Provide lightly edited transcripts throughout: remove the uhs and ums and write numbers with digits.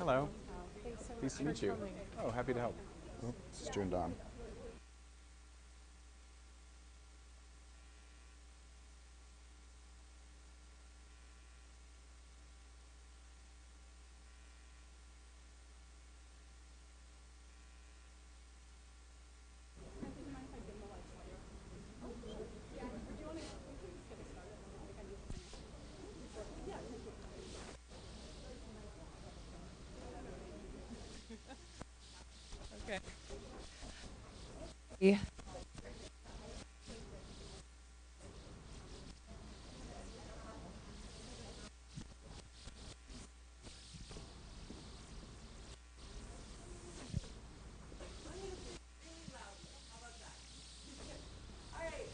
Hello. Thanks so Pleased to much meet for you. coming. Oh, happy to help. Oh, this is turned on. Okay. Yeah. All right.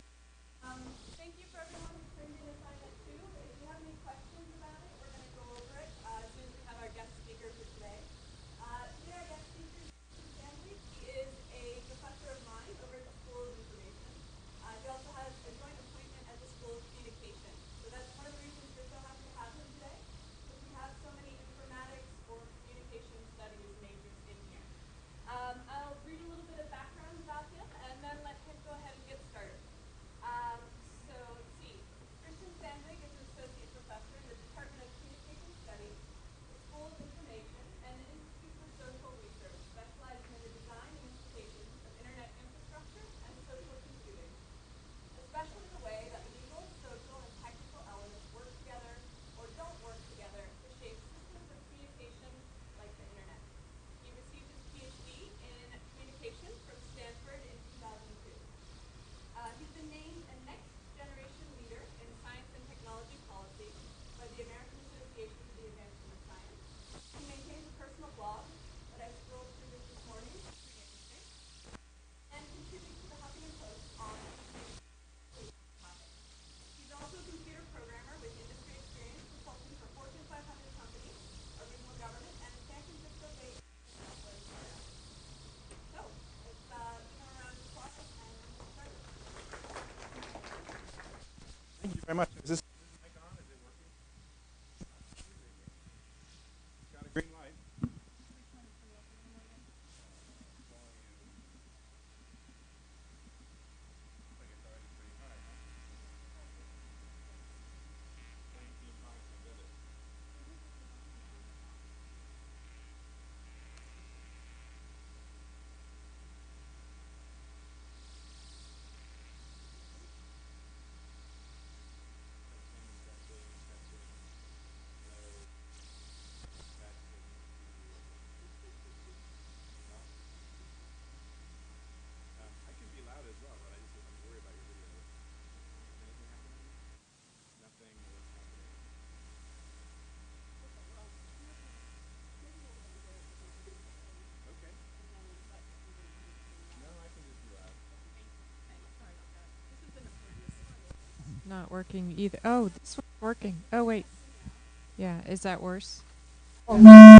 Thank you for everyone who turned in assignment 2. If you have any questions about it, we're going to go over it as soon as we have our guest speaker for today. Today our guest speaker is Sandvig. He is a professor of mine over at the School of Information. He also has a joint appointment at the School of Communication. So that's one of the reasons we're so happy to have him today, because we have so many informatics or communication studies majors in here. I'll read a little bit of background about him and then let him go ahead and get started. So let's see. Christian Sandvig is an associate professor in the Department of Communication Studies, the School of Information, and the Institute for Social Research, specializing in the design and implications of internet infrastructure and social computing, especially the way that legal, social, and technical elements work together or don't work together to shape systems of communication like the internet. He received his PhD in communication from Stanford in 2002. He's been named a next generation leader in science and technology policy by the American Association for the Advancement of Science. He maintains a personal blog that I scrolled through this morning, pretty interesting, and contributes to the Huffington Post on communication topics. He's also a computer programmer with industry experience consulting for Fortune 500 companies, a regional government, and the San Francisco Bay Area. So, let's give him a round of applause and get started. Thank you very much. Is this mic on? Is it working? It's got a green light. I can be loud as well, but I'm worried about your video. Is anything happening? Nothing is happening. Okay. No, I can just be loud. Not working either. Oh, this one's working. Oh, wait. Yeah, is that worse? Yeah.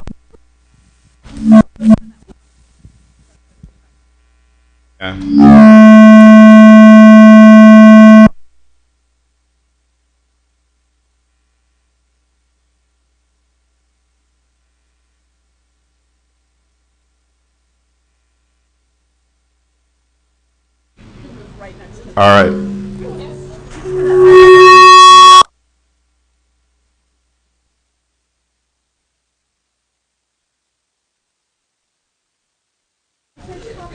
All right.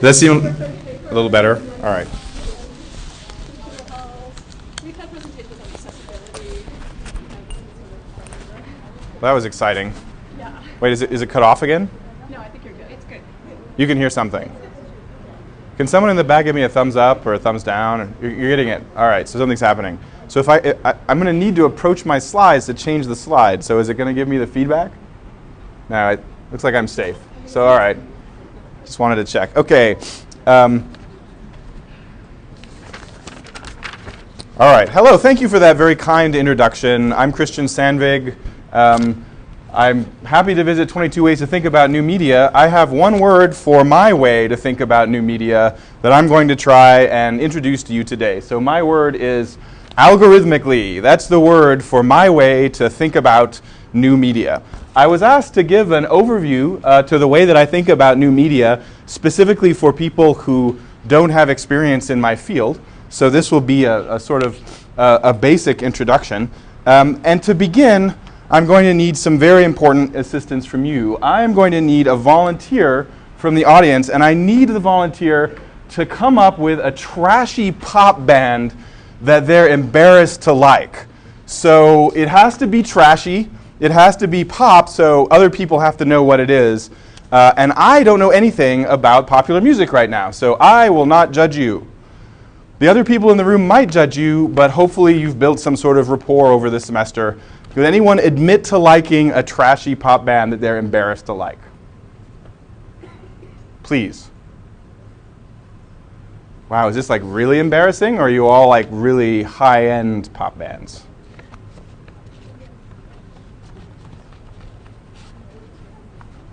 Does that seem a little better? All right. We've had presentations on accessibility. Well, that was exciting. Yeah. Wait, is it cut off again? No, I think you're good. It's good. You can hear something. Can someone in the back give me a thumbs up or a thumbs down? You're getting it. All right, so something's happening. So if I'm going to need to approach my slides to change the slide. So is it going to give me the feedback? No, it looks like I'm safe. So all right, just wanted to check. Okay. All right. Hello. Thank you for that very kind introduction. I'm Christian Sandvig. I'm happy to visit 22 Ways to Think About New Media. I have one word for my way to think about new media that I'm going to try and introduce to you today. So my word is algorithmically. That's the word for my way to think about new media. I was asked to give an overview to the way that I think about new media, specifically for people who don't have experience in my field. So this will be a sort of a basic introduction. And to begin, I'm going to need some very important assistance from you. I'm going to need a volunteer from the audience, and I need the volunteer to come up with a trashy pop band that they're embarrassed to like. So it has to be trashy, it has to be pop, so other people have to know what it is. And I don't know anything about popular music right now, so I will not judge you. The other people in the room might judge you, but hopefully you've built some sort of rapport over the semester. Could anyone admit to liking a trashy pop band that they're embarrassed to like? Please. Wow, is this like really embarrassing, or are you all like really high-end pop bands?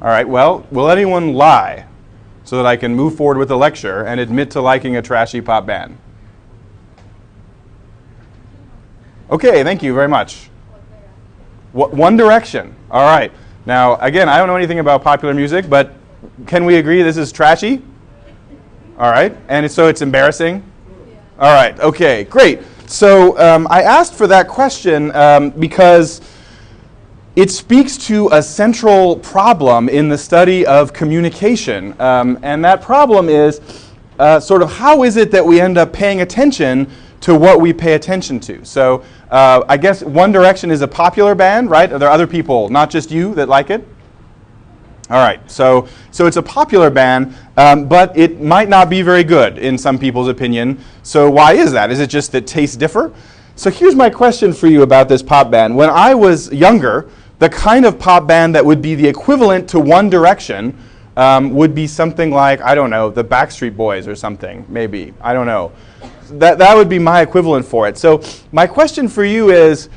All right, well, will anyone lie so that I can move forward with the lecture and admit to liking a trashy pop band? Okay, thank you very much. One Direction. All right. Now, again, I don't know anything about popular music, but can we agree this is trashy? All right. And so it's embarrassing? Yeah. All right. Okay, great. So I asked for that question because it speaks to a central problem in the study of communication. And that problem is sort of how is it that we end up paying attention to what we pay attention to. So I guess One Direction is a popular band, right? Are there other people, not just you, that like it? All right, so it's a popular band, but it might not be very good in some people's opinion. So why is that? Is it just that tastes differ? So here's my question for you about this pop band. When I was younger, the kind of pop band that would be the equivalent to One Direction would be something like, I don't know, the Backstreet Boys or something, maybe. I don't know. That would be my equivalent for it. So my question for you is,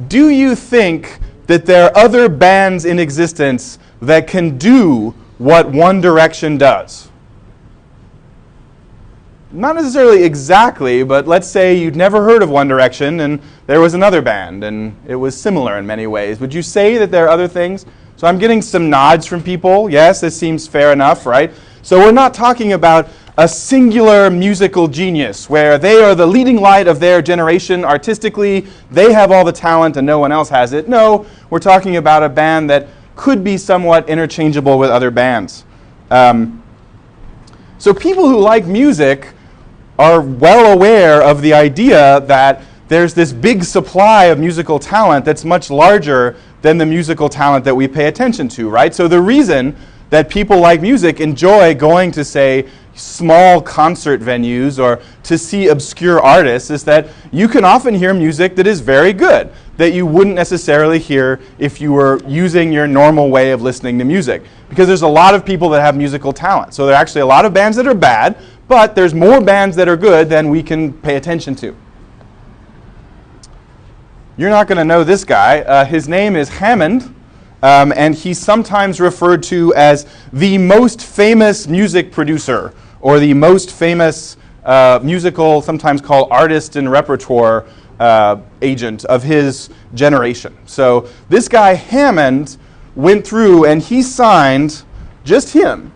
do you think that there are other bands in existence that can do what One Direction does? Not necessarily exactly, but let's say you'd never heard of One Direction and there was another band and it was similar in many ways. Would you say that there are other things? So I'm getting some nods from people. Yes, this seems fair enough, right? So we're not talking about a singular musical genius where they are the leading light of their generation artistically. They have all the talent and no one else has it. No, we're talking about a band that could be somewhat interchangeable with other bands. So people who like music are well aware of the idea that there's this big supply of musical talent that's much larger than the musical talent that we pay attention to, right? So the reason that people like music enjoy going to, say, small concert venues or to see obscure artists is that you can often hear music that is very good, that you wouldn't necessarily hear if you were using your normal way of listening to music. Because there's a lot of people that have musical talent. So there are actually a lot of bands that are bad, but there's more bands that are good than we can pay attention to. You're not going to know this guy. His name is Hammond. And he's sometimes referred to as the most famous music producer or the most famous musical, sometimes called artist and repertoire agent of his generation. So this guy Hammond went through and he signed, just him,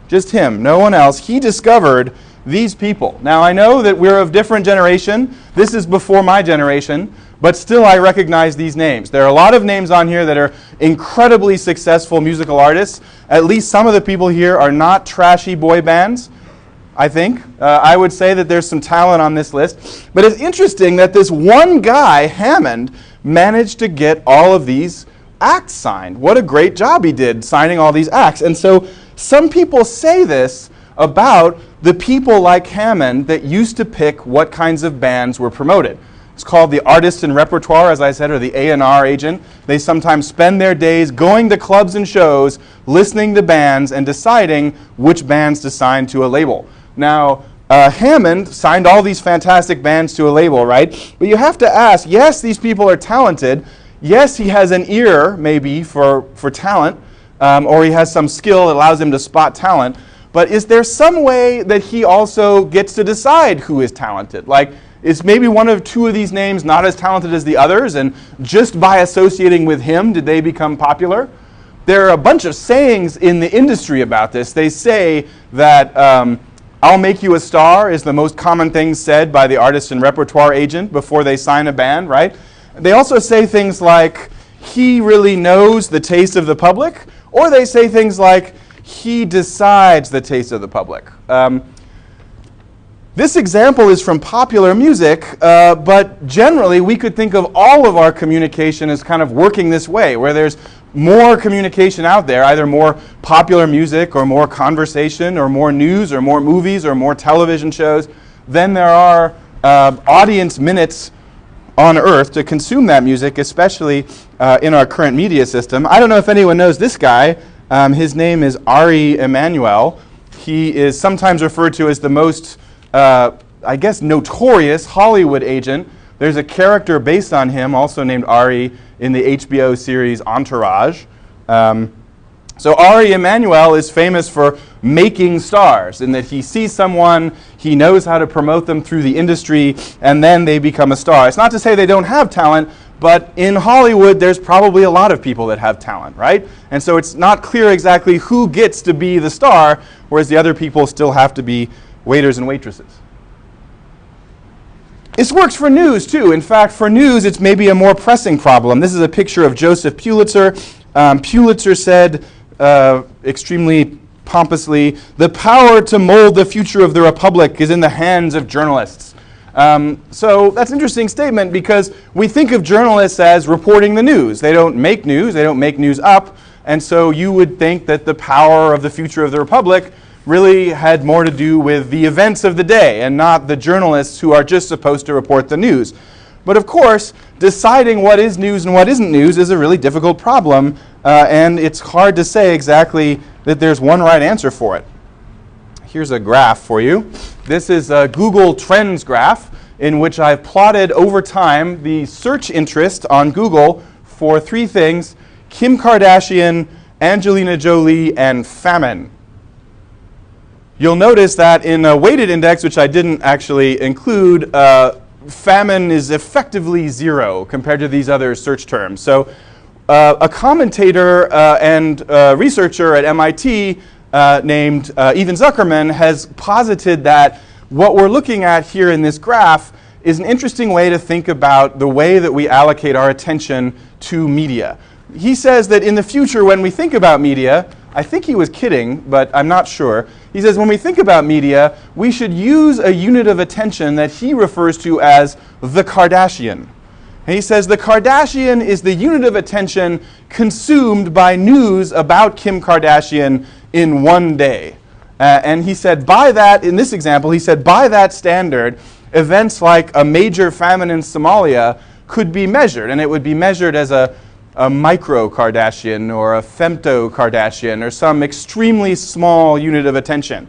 no one else. He discovered these people. Now I know that we're of different generation. This is before my generation. But still, I recognize these names. There are a lot of names on here that are incredibly successful musical artists. At least some of the people here are not trashy boy bands, I think. I would say that there's some talent on this list. But it's interesting that this one guy, Hammond, managed to get all of these acts signed. What a great job he did signing all these acts. And so some people say this about the people like Hammond that used to pick what kinds of bands were promoted. It's called the artist and repertoire, as I said, or the A&R agent. They sometimes spend their days going to clubs and shows, listening to bands, and deciding which bands to sign to a label. Now, Hammond signed all these fantastic bands to a label, right? But you have to ask, yes, these people are talented. Yes, he has an ear, maybe, for talent, or he has some skill that allows him to spot talent. But is there some way that he also gets to decide who is talented? Like, Is maybe one of two of these names not as talented as the others, and just by associating with him did they become popular? There are a bunch of sayings in the industry about this. They say that I'll make you a star is the most common thing said by the artist and repertoire agent before they sign a band, right? They also say things like, he really knows the taste of the public, or they say things like, he decides the taste of the public. This example is from popular music, but generally we could think of all of our communication as kind of working this way, where there's more communication out there, either more popular music or more conversation or more news or more movies or more television shows, than there are audience minutes on Earth to consume that music, especially in our current media system. I don't know if anyone knows this guy. His name is Ari Emanuel. He is sometimes referred to as the most, I guess, notorious Hollywood agent. There's a character based on him, also named Ari, in the HBO series Entourage. So Ari Emanuel is famous for making stars, in that he sees someone, he knows how to promote them through the industry, and then they become a star. It's not to say they don't have talent, but in Hollywood there's probably a lot of people that have talent, right? And so it's not clear exactly who gets to be the star, whereas the other people still have to be waiters and waitresses. This works for news, too. In fact, for news, it's maybe a more pressing problem. This is a picture of Joseph Pulitzer. Pulitzer said, extremely pompously, "The power to mold the future of the Republic is in the hands of journalists." So that's an interesting statement, because we think of journalists as reporting the news. They don't make news up, and so you would think that the power of the future of the Republic really had more to do with the events of the day and not the journalists who are just supposed to report the news. But of course, deciding what is news and what isn't news is a really difficult problem, and it's hard to say exactly that there's one right answer for it. Here's a graph for you. This is a Google Trends graph in which I've plotted over time the search interest on Google for three things: Kim Kardashian, Angelina Jolie, and famine. You'll notice that in a weighted index, which I didn't actually include, famine is effectively 0 compared to these other search terms. So a commentator and researcher at MIT named Ethan Zuckerman has posited that what we're looking at here in this graph is an interesting way to think about the way that we allocate our attention to media. He says that in the future, when we think about media, I think he was kidding, but I'm not sure. He says when we think about media, we should use a unit of attention that he refers to as the Kardashian. And he says the Kardashian is the unit of attention consumed by news about Kim Kardashian in one day. And he said by that, in this example, he said by that standard, events like a major famine in Somalia could be measured, and it would be measured as a micro Kardashian or a femto Kardashian or some extremely small unit of attention.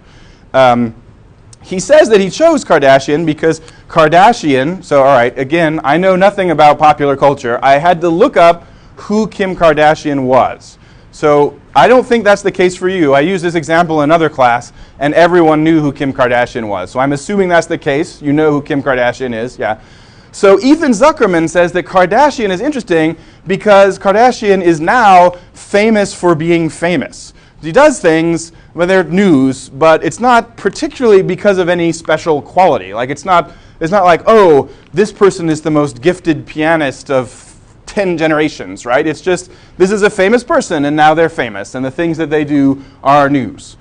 He says that he chose Kardashian because Kardashian, so all right, again, I know nothing about popular culture. I had to look up who Kim Kardashian was. So I don't think that's the case for you. I used this example in another class, and everyone knew who Kim Kardashian was. So I'm assuming that's the case. You know who Kim Kardashian is, yeah. So Ethan Zuckerman says that Kardashian is interesting because Kardashian is now famous for being famous. He does things, well, they're news, but it's not particularly because of any special quality. Like it's not like, oh, this person is the most gifted pianist of 10 generations, right? It's just, this is a famous person and now they're famous and the things that they do are news.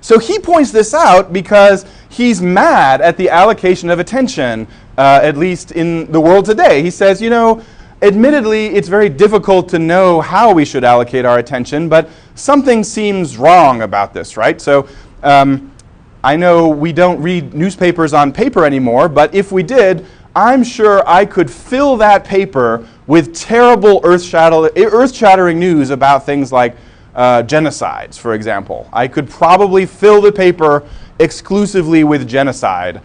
So he points this out because he's mad at the allocation of attention, at least in the world today. He says, you know, admittedly, it's very difficult to know how we should allocate our attention, but something seems wrong about this, right? So I know we don't read newspapers on paper anymore, but if we did, I'm sure I could fill that paper with terrible earth-shattering news about things like genocides, for example. I could probably fill the paper exclusively with genocide.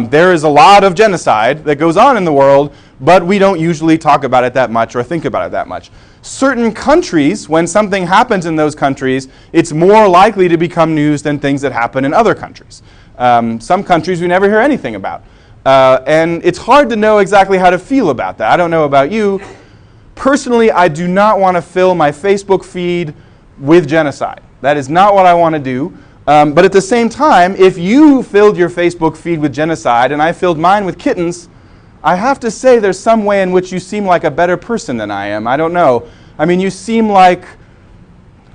There is a lot of genocide that goes on in the world, but we don't usually talk about it that much or think about it that much. Certain countries, when something happens in those countries, it's more likely to become news than things that happen in other countries. Some countries we never hear anything about. And it's hard to know exactly how to feel about that. I don't know about you. Personally, I do not want to fill my Facebook feed with genocide. That is not what I want to do. But at the same time, if you filled your Facebook feed with genocide and I filled mine with kittens, I have to say there's some way in which you seem like a better person than I am. I don't know. I mean, you seem like,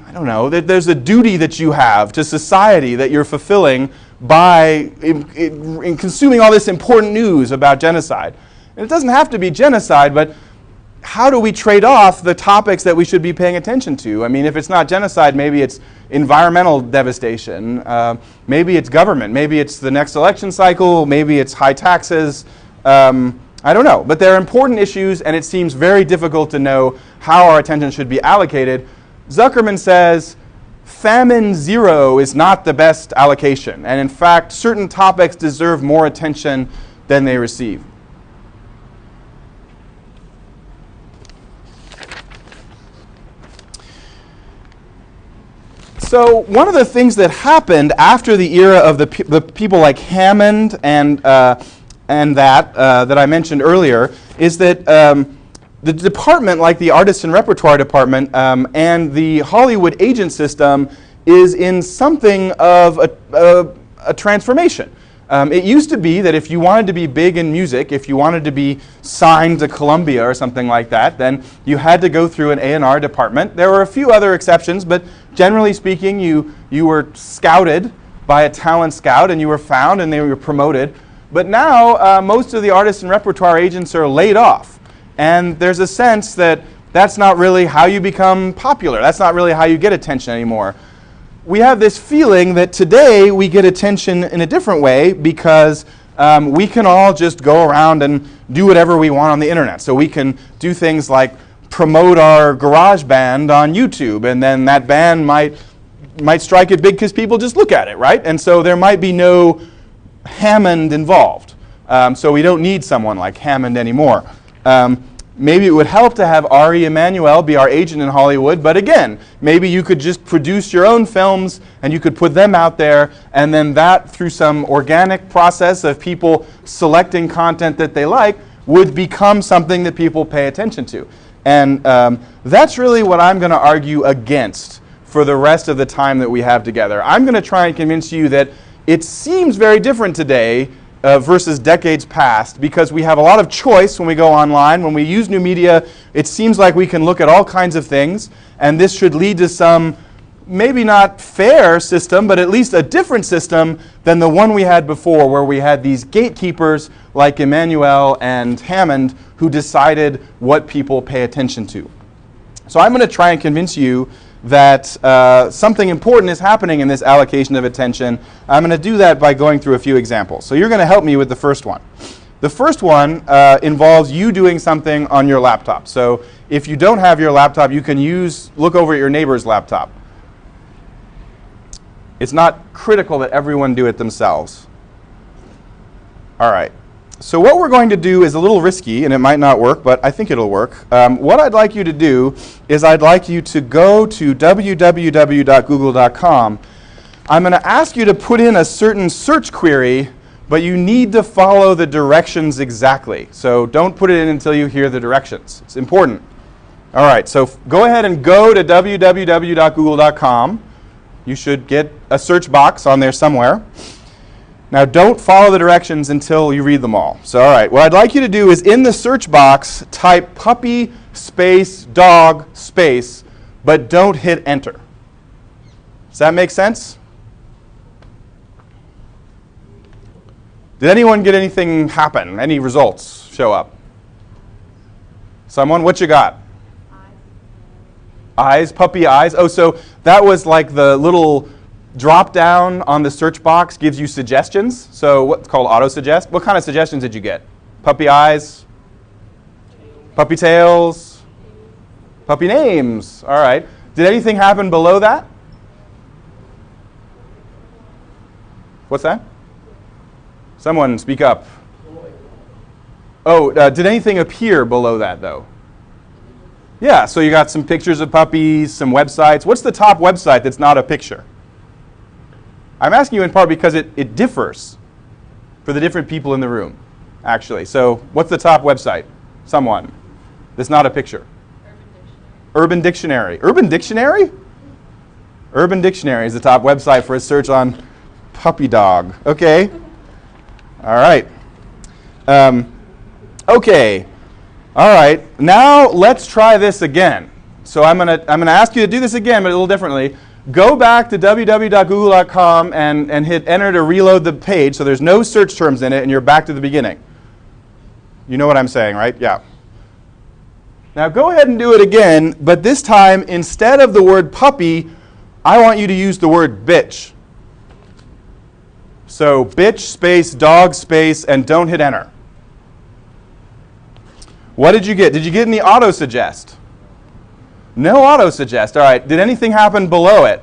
I don't know, that there's a duty that you have to society that you're fulfilling by in consuming all this important news about genocide. And it doesn't have to be genocide, but how do we trade off the topics that we should be paying attention to? I mean, if it's not genocide, maybe it's environmental devastation, maybe it's government, maybe it's the next election cycle, maybe it's high taxes. I don't know, but they're important issues, and it seems very difficult to know how our attention should be allocated. Zuckerman says famine zero is not the best allocation, and in fact, certain topics deserve more attention than they receive. So one of the things that happened after the era of the people like Hammond and that I mentioned earlier is that the department, like the Artists and Repertoire Department and the Hollywood agent system, is in something of a transformation. It used to be that if you wanted to be big in music, if you wanted to be signed to Columbia or something like that, then you had to go through an A&R department. There were a few other exceptions, but generally speaking, you were scouted by a talent scout and you were found and they were promoted. But now most of the artists and repertoire agents are laid off. And there's a sense that that's not really how you become popular. That's not really how you get attention anymore. We have this feeling that today we get attention in a different way because we can all just go around and do whatever we want on the internet. So we can do things like promote our garage band on YouTube, and then that band might strike it big because people just look at it, right? And so there might be no Hammond involved. So we don't need someone like Hammond anymore. Maybe it would help to have Ari Emanuel be our agent in Hollywood, but again, maybe you could just produce your own films and you could put them out there, and then that, through some organic process of people selecting content that they like, would become something that people pay attention to. And that's really what I'm going to argue against for the rest of the time that we have together. I'm going to try and convince you that it seems very different today versus decades past, because we have a lot of choice when we go online. When we use new media, it seems like we can look at all kinds of things, and this should lead to some, maybe not fair system, but at least a different system than the one we had before, where we had these gatekeepers like Emmanuel and Hammond who decided what people pay attention to. So I'm going to try and convince you that something important is happening in this allocation of attention. I'm going to do that by going through a few examples. So you're going to help me with the first one. The first one involves you doing something on your laptop. So if you don't have your laptop, you can look over at your neighbor's laptop. It's not critical that everyone do it themselves. All right. So what we're going to do is a little risky, and it might not work, but I think it'll work. What I'd like you to do is I'd like you to go to www.google.com. I'm going to ask you to put in a certain search query, but you need to follow the directions exactly. So don't put it in until you hear the directions. It's important. All right, so go ahead and go to www.google.com. You should get a search box on there somewhere. Now, don't follow the directions until you read them all. So, all right, what I'd like you to do is in the search box, type puppy space dog space, but don't hit enter. Does that make sense? Did anyone get anything happen? Any results show up? Someone? What you got? Eyes, puppy eyes. Oh, so that was like the little drop down on the search box gives you suggestions. So what's called auto suggest. What kind of suggestions did you get? Puppy eyes, puppy tails, puppy names. All right. Did anything happen below that? What's that? Someone speak up. Oh, did anything appear below that though? Yeah, so you got some pictures of puppies, some websites. What's the top website that's not a picture? I'm asking you in part because it differs for the different people in the room. actually. So what's the top website? Someone. That's not a picture. Urban Dictionary. Urban Dictionary? Urban Dictionary is the top website for a search on puppy dog. Okay. All right. Okay. All right. Now let's try this again. So I'm gonna ask you to do this again, but a little differently. Go back to www.google.com and hit enter to reload the page so there's no search terms in it and you're back to the beginning. You know what I'm saying, right? Yeah. Now go ahead and do it again, but this time instead of the word puppy, I want you to use the word bitch. So bitch space dog space and don't hit enter. What did you get? Did you get any auto suggest? No auto suggest. All right. Did anything happen below it?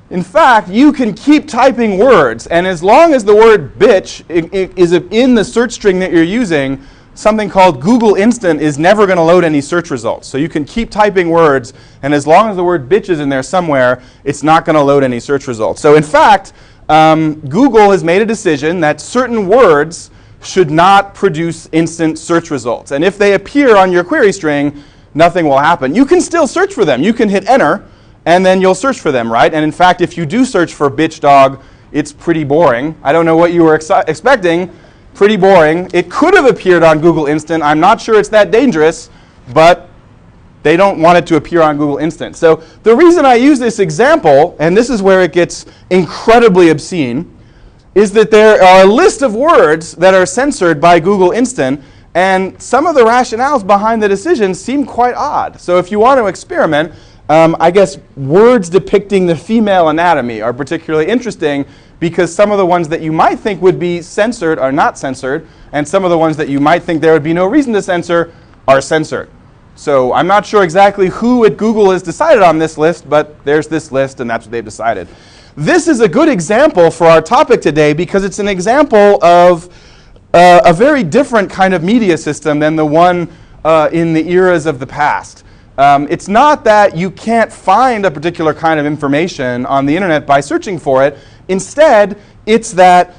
In fact, you can keep typing words, and as long as the word bitch is in the search string that you're using, something called Google Instant is never going to load any search results. So you can keep typing words, and as long as the word bitch is in there somewhere, it's not going to load any search results. So in fact, Google has made a decision that certain words should not produce instant search results. And if they appear on your query string, nothing will happen. You can still search for them. You can hit enter, and then you'll search for them, right? And in fact, if you do search for bitch dog, it's pretty boring. I don't know what you were expecting. Pretty boring. It could have appeared on Google Instant. I'm not sure it's that dangerous, but they don't want it to appear on Google Instant. So the reason I use this example, and this is where it gets incredibly obscene, is that there are a list of words that are censored by Google Instant, and some of the rationales behind the decision seem quite odd. So if you want to experiment, I guess words depicting the female anatomy are particularly interesting because some of the ones that you might think would be censored are not censored, and some of the ones that you might think there would be no reason to censor are censored. So I'm not sure exactly who at Google has decided on this list, but there's this list, and that's what they've decided. This is a good example for our topic today because it's an example of a very different kind of media system than the one in the eras of the past. It's not that you can't find a particular kind of information on the internet by searching for it. Instead, it's that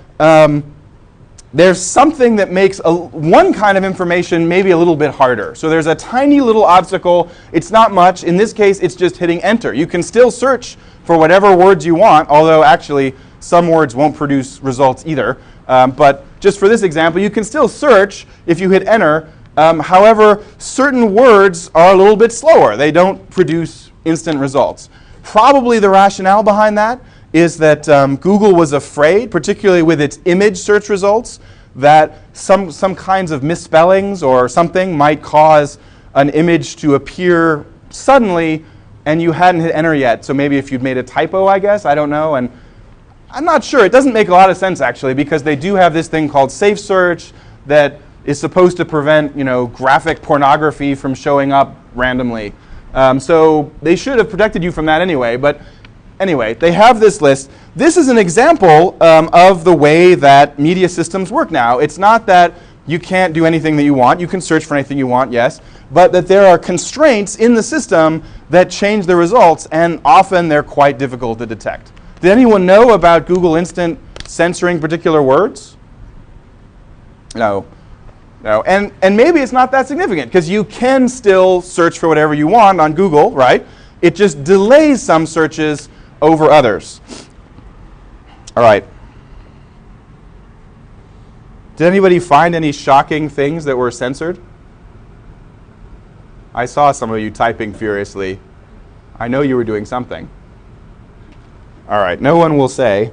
there's something that makes one kind of information maybe a little bit harder. So there's a tiny little obstacle. It's not much. In this case, it's just hitting enter. You can still search for whatever words you want, although actually some words won't produce results either. But just for this example, you can still search if you hit enter. However, certain words are a little bit slower. They don't produce instant results. Probably the rationale behind that is that Google was afraid, particularly with its image search results, that some kinds of misspellings or something might cause an image to appear suddenly and you hadn't hit enter yet. So maybe if you'd made a typo, I guess, I don't know. And I'm not sure. It doesn't make a lot of sense, actually, because they do have this thing called safe search that is supposed to prevent, graphic pornography from showing up randomly. So they should have protected you from that anyway. But anyway, they have this list. This is an example of the way that media systems work now. It's not that you can't do anything that you want. You can search for anything you want, yes. But that there are constraints in the system that change the results, and often they're quite difficult to detect. Did anyone know about Google Instant censoring particular words? No. No. And maybe it's not that significant, because you can still search for whatever you want on Google, right? It just delays some searches over others. All right. Did anybody find any shocking things that were censored? I saw some of you typing furiously. I know you were doing something. All right, no one will say.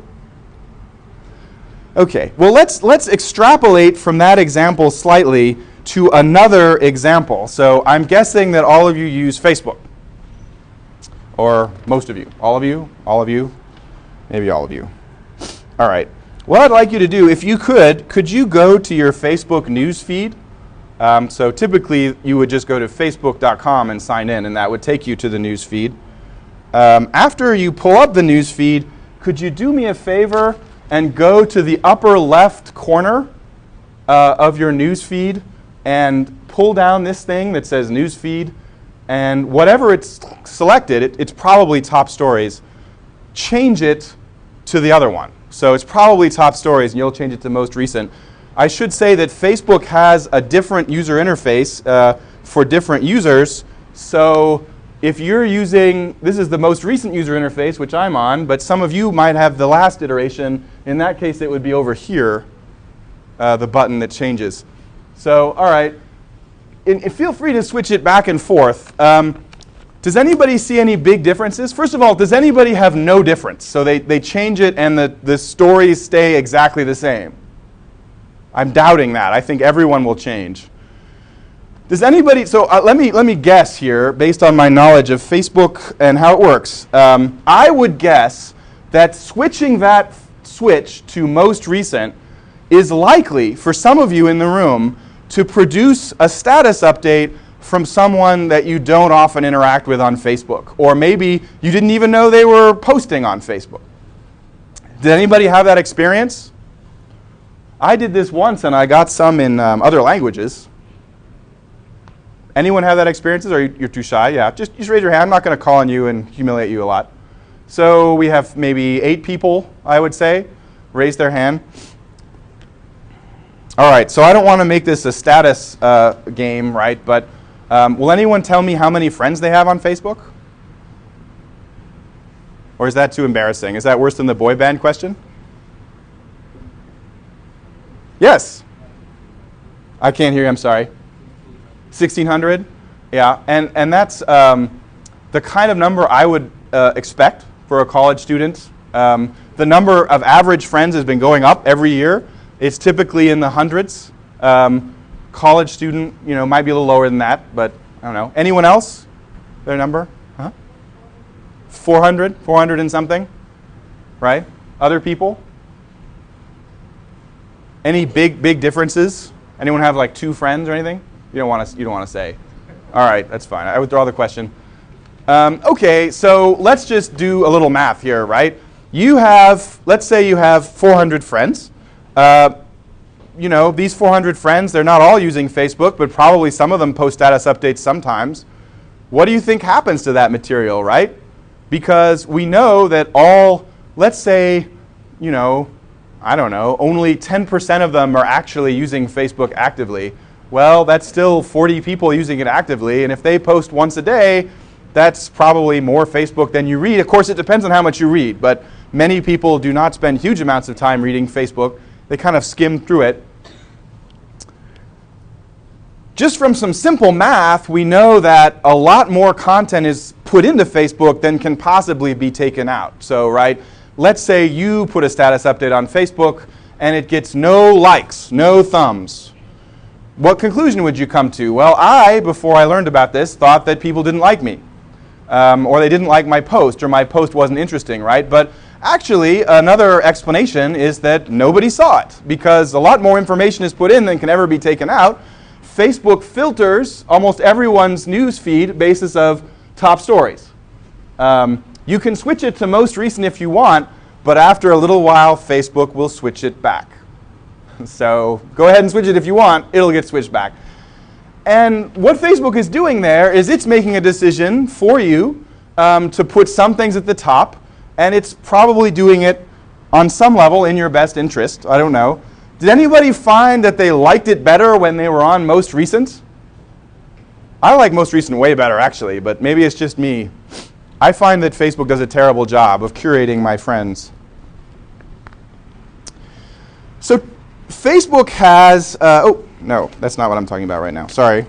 Okay, well let's extrapolate from that example slightly to another example. So I'm guessing that all of you use Facebook. Or most of you. All of you? All of you? Maybe all of you. All right. What I'd like you to do, if you could you go to your Facebook news feed? So typically you would just go to facebook.com and sign in, and that would take you to the news feed. After you pull up the news feed, could you do me a favor and go to the upper left corner of your news feed and pull down this thing that says news feed, and whatever it's selected, it's probably top stories, change it to the other one. So it's probably top stories, and you'll change it to most recent. I should say that Facebook has a different user interface for different users. So if you're using, this is the most recent user interface, which I'm on, but some of you might have the last iteration. In that case, it would be over here, the button that changes. So, all right. And feel free to switch it back and forth. Does anybody see any big differences? First of all, does anybody have no difference? So they change it and the stories stay exactly the same. I'm doubting that. I think everyone will change. Does anybody, so let me guess here, based on my knowledge of Facebook and how it works. I would guess that switching that switch to most recent is likely, for some of you in the room, to produce a status update from someone that you don't often interact with on Facebook. Or maybe you didn't even know they were posting on Facebook. Did anybody have that experience? I did this once and I got some in other languages. Anyone have that experience, or you're too shy? Yeah, just raise your hand. I'm not going to call on you and humiliate you a lot. So we have maybe 8 people, I would say, raise their hand. All right, so I don't want to make this a status game, right? But will anyone tell me how many friends they have on Facebook? Or is that too embarrassing? Is that worse than the boy band question? Yes. I can't hear you, I'm sorry. 1,600? Yeah, and that's the kind of number I would expect for a college student. The number of average friends has been going up every year. It's typically in the hundreds. College student, might be a little lower than that, but I don't know. Anyone else? Their number? Huh? 400 and something, right? Other people? Any big differences? Anyone have like 2 friends or anything? You don't want to say. All right, that's fine. I withdraw the question. Okay, so let's just do a little math here, right? Let's say you have 400 friends. These 400 friends, they're not all using Facebook, but probably some of them post status updates sometimes. What do you think happens to that material, right? Because we know that let's say, I don't know, only 10% of them are actually using Facebook actively. Well, that's still 40 people using it actively, and if they post once a day, that's probably more Facebook than you read. Of course, it depends on how much you read, but many people do not spend huge amounts of time reading Facebook. They kind of skim through it. Just from some simple math, we know that a lot more content is put into Facebook than can possibly be taken out. So, right, let's say you put a status update on Facebook and it gets no likes, no thumbs. What conclusion would you come to? Well, before I learned about this, thought that people didn't like me. Or they didn't like my post, or my post wasn't interesting, right? But actually, another explanation is that nobody saw it, because a lot more information is put in than can ever be taken out. Facebook filters almost everyone's news feed basis of top stories. You can switch it to most recent if you want, but after a little while, Facebook will switch it back. So go ahead and switch it if you want. It'll get switched back. And what Facebook is doing there is it's making a decision for you to put some things at the top, and it's probably doing it on some level in your best interest. I don't know. Did anybody find that they liked it better when they were on most recent? I like most recent way better, actually, but maybe it's just me. I find that Facebook does a terrible job of curating my friends. So Facebook has, oh, no, that's not what I'm talking about right now. Sorry.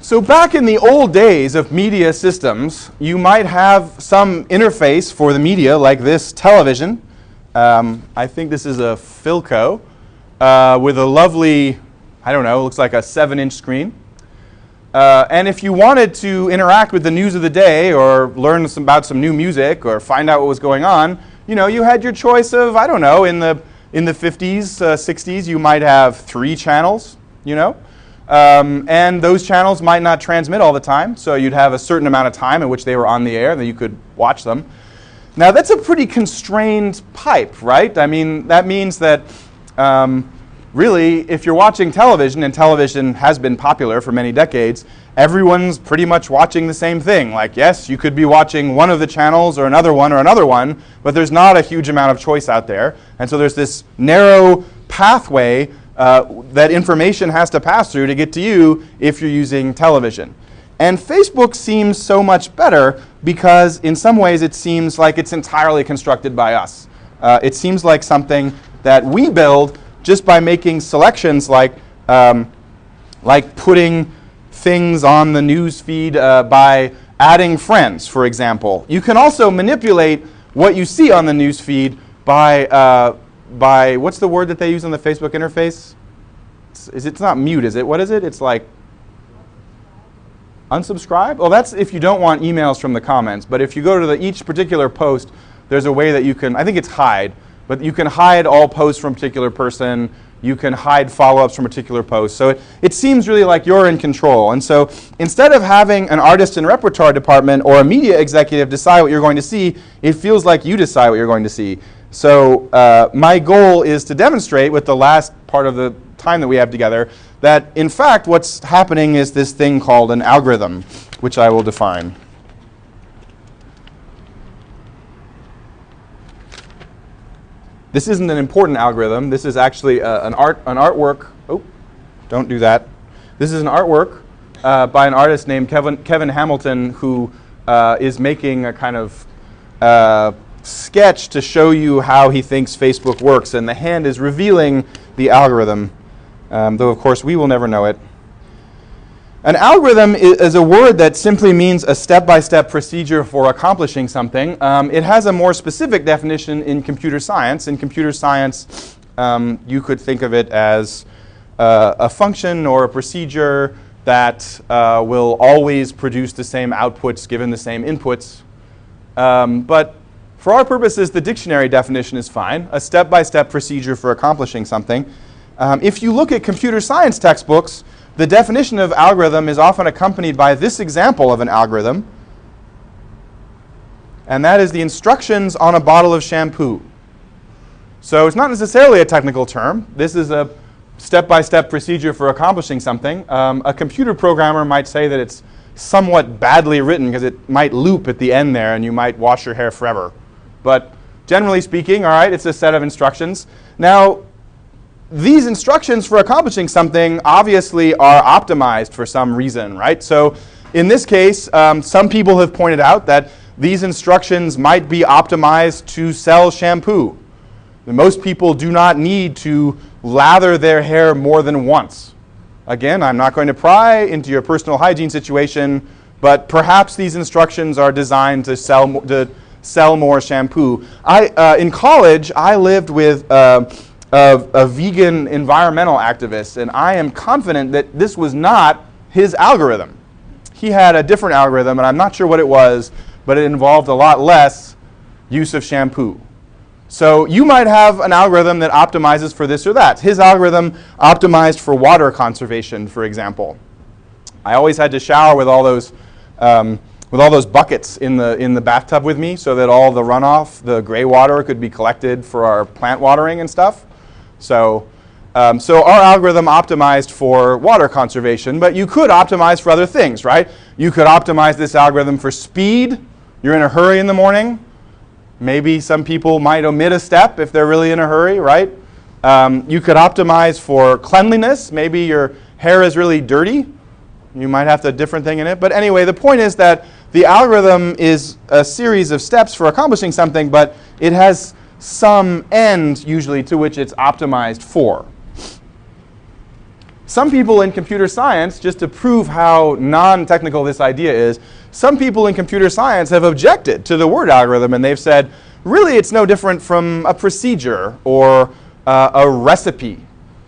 So back in the old days of media systems, you might have some interface for the media, like this television. I think this is a Philco with a lovely, I don't know, looks like a 7-inch screen. And if you wanted to interact with the news of the day, or learn about some new music, or find out what was going on, you had your choice of, I don't know, in the 50s, 60s, you might have 3 channels, and those channels might not transmit all the time, so you'd have a certain amount of time in which they were on the air, and then you could watch them. Now, that's a pretty constrained pipe, right? I mean, that means that really, if you're watching television, and television has been popular for many decades, everyone's pretty much watching the same thing. Like, yes, you could be watching one of the channels or another one, but there's not a huge amount of choice out there. And so there's this narrow pathway that information has to pass through to get to you if you're using television. And Facebook seems so much better because in some ways it seems like it's entirely constructed by us. It seems like something that we build just by making selections like putting things on the news feed by adding friends, for example. You can also manipulate what you see on the news feed by what's the word that they use on the Facebook interface? It's not mute, is it? What is it? It's like unsubscribe? Well, that's if you don't want emails from the comments. But if you go to each particular post, there's a way that you can, I think it's hide, but you can hide all posts from a particular person. You can hide follow-ups from a particular post. So it seems really like you're in control. And so instead of having an artist and repertoire department or a media executive decide what you're going to see, it feels like you decide what you're going to see. So my goal is to demonstrate with the last part of the time that we have together that in fact what's happening is this thing called an algorithm, which I will define. This isn't an important algorithm. This is actually an artwork. Oh, don't do that. This is an artwork by an artist named Kevin Hamilton, who is making a kind of sketch to show you how he thinks Facebook works. And the hand is revealing the algorithm, though of course we will never know it. An algorithm is a word that simply means a step-by-step procedure for accomplishing something. It has a more specific definition in computer science. In computer science, you could think of it as a function or a procedure that will always produce the same outputs given the same inputs. But for our purposes, the dictionary definition is fine, a step-by-step procedure for accomplishing something. If you look at computer science textbooks, the definition of algorithm is often accompanied by this example of an algorithm, and that is the instructions on a bottle of shampoo. So it's not necessarily a technical term. This is a step-by-step procedure for accomplishing something. A computer programmer might say that it's somewhat badly written because it might loop at the end there and you might wash your hair forever. But generally speaking, all right, it's a set of instructions. Now, these instructions for accomplishing something obviously are optimized for some reason, right? So in this case, some people have pointed out that these instructions might be optimized to sell shampoo. Most people do not need to lather their hair more than once. Again, I'm not going to pry into your personal hygiene situation, but perhaps these instructions are designed to sell more shampoo. In college, I lived with a vegan environmental activist, and I am confident that this was not his algorithm. He had a different algorithm, and I'm not sure what it was, but it involved a lot less use of shampoo. So you might have an algorithm that optimizes for this or that. His algorithm optimized for water conservation, for example. I always had to shower with all those buckets in the bathtub with me so that all the runoff, the gray water, could be collected for our plant watering and stuff. So our algorithm optimized for water conservation, but you could optimize for other things, right? You could optimize this algorithm for speed. You're in a hurry in the morning. Maybe some people might omit a step if they're really in a hurry, right? You could optimize for cleanliness. Maybe your hair is really dirty. You might have a different thing in it. But anyway, the point is that the algorithm is a series of steps for accomplishing something, but it has some end, usually, to which it's optimized for. Some people in computer science, just to prove how non-technical this idea is, some people in computer science have objected to the word algorithm, and they've said, really, it's no different from a procedure or a recipe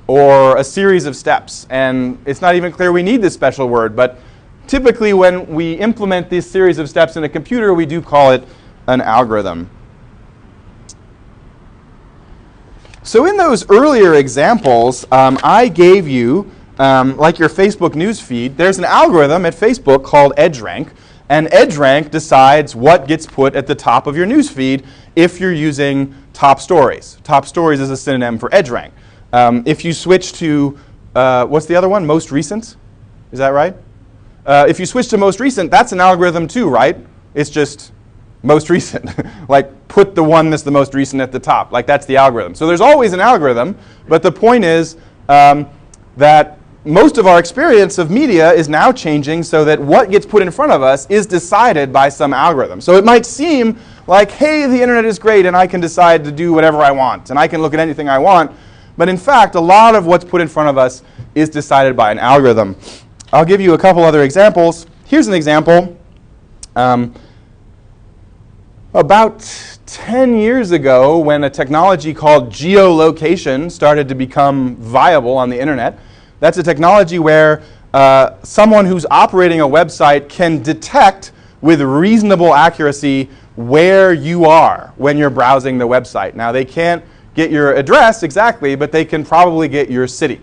or a series of steps. And it's not even clear we need this special word, but typically when we implement this series of steps in a computer, we do call it an algorithm. So in those earlier examples, I gave you, like your Facebook news feed, there's an algorithm at Facebook called EdgeRank, and EdgeRank decides what gets put at the top of your news feed if you're using top stories. Top stories is a synonym for EdgeRank. If you switch to, what's the other one? Most recent? Is that right? If you switch to most recent, that's an algorithm too, right? It's just most recent. Like put the one that's the most recent at the top. Like that's the algorithm. So there's always an algorithm, but the point is that most of our experience of media is now changing so that what gets put in front of us is decided by some algorithm. So it might seem like, hey, the internet is great and I can decide to do whatever I want and I can look at anything I want. But in fact, a lot of what's put in front of us is decided by an algorithm. I'll give you a couple other examples. Here's an example. About 10 years ago, when a technology called geolocation started to become viable on the internet, that's a technology where someone who's operating a website can detect with reasonable accuracy where you are when you're browsing the website. Now, they can't get your address exactly, but they can probably get your city.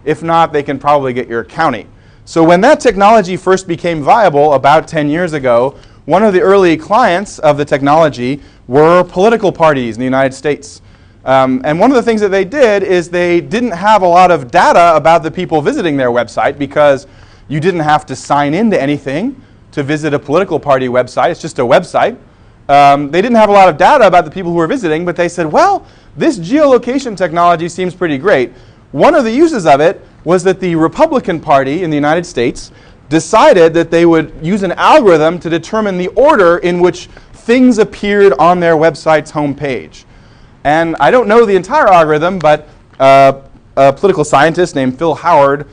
If not, they can probably get your county. So when that technology first became viable about 10 years ago, one of the early clients of the technology were political parties in the United States. And one of the things that they did is they didn't have a lot of data about the people visiting their website because you didn't have to sign into anything to visit a political party website. It's just a website. They didn't have a lot of data about the people who were visiting, but they said, well, this geolocation technology seems pretty great. One of the uses of it was that the Republican Party in the United States decided that they would use an algorithm to determine the order in which things appeared on their website's homepage. And I don't know the entire algorithm, but a political scientist named Phil Howard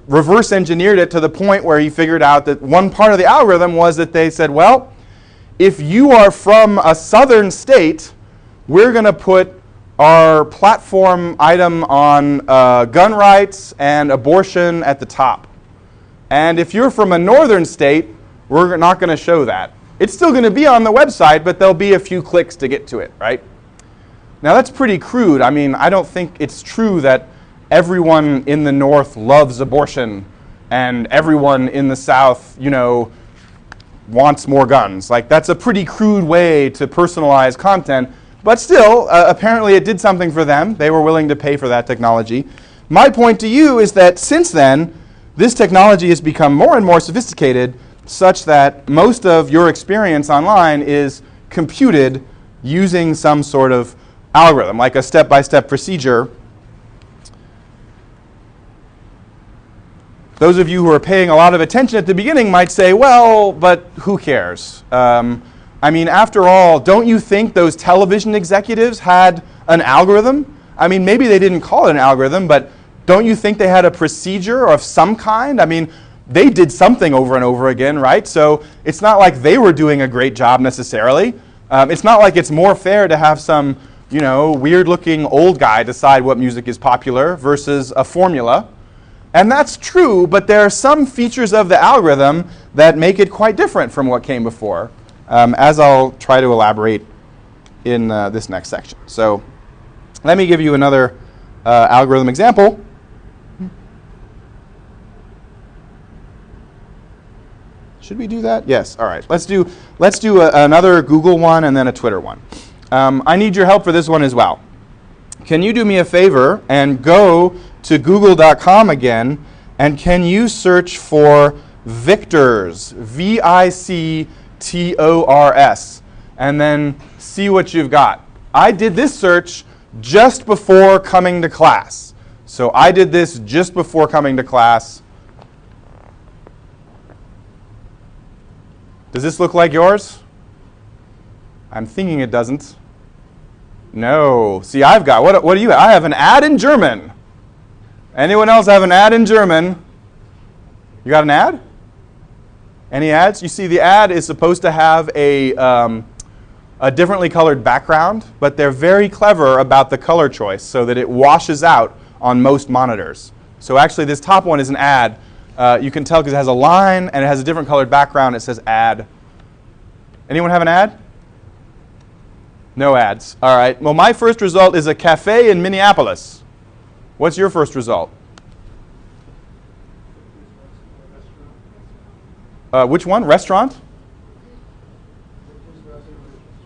reverse engineered it to the point where he figured out that one part of the algorithm was that they said, well, if you are from a southern state, we're going to put our platform item on gun rights and abortion at the top. And if you're from a northern state, we're not going to show that. It's still going to be on the website, but there'll be a few clicks to get to it, right? Now that's pretty crude. I mean, I don't think it's true that everyone in the north loves abortion and everyone in the south, you know, wants more guns. Like, that's a pretty crude way to personalize content. But still, apparently it did something for them. They were willing to pay for that technology. My point to you is that since then, this technology has become more and more sophisticated such that most of your experience online is computed using some sort of algorithm, like a step-by-step procedure. Those of you who are paying a lot of attention at the beginning might say, well, but who cares? I mean, after all, don't you think those television executives had an algorithm? I mean, maybe they didn't call it an algorithm, but don't you think they had a procedure of some kind? I mean, they did something over and over again, right? So it's not like they were doing a great job necessarily. It's not like it's more fair to have some, you know, weird-looking old guy decide what music is popular versus a formula. And that's true, but there are some features of the algorithm that make it quite different from what came before, as I'll try to elaborate in this next section. So let me give you another algorithm example. Should we do that? Yes. All right. Let's do another Google one and then a Twitter one. I need your help for this one as well. Can you do me a favor and go to google.com again, and can you search for Victors, V-I-C-T-O-R-S, and then see what you've got. I did this search just before coming to class. So I did this just before coming to class. Does this look like yours? I'm thinking it doesn't. No. See, I've got, what do you have? I have an ad in German. Anyone else have an ad in German? You got an ad? Any ads? You see, the ad is supposed to have a differently colored background, but they're very clever about the color choice so that it washes out on most monitors. So actually, this top one is an ad. You can tell because it has a line and it has a different colored background. It says ad. Anyone have an ad? No ads. All right. Well, my first result is a cafe in Minneapolis. What's your first result? Which one? Restaurant?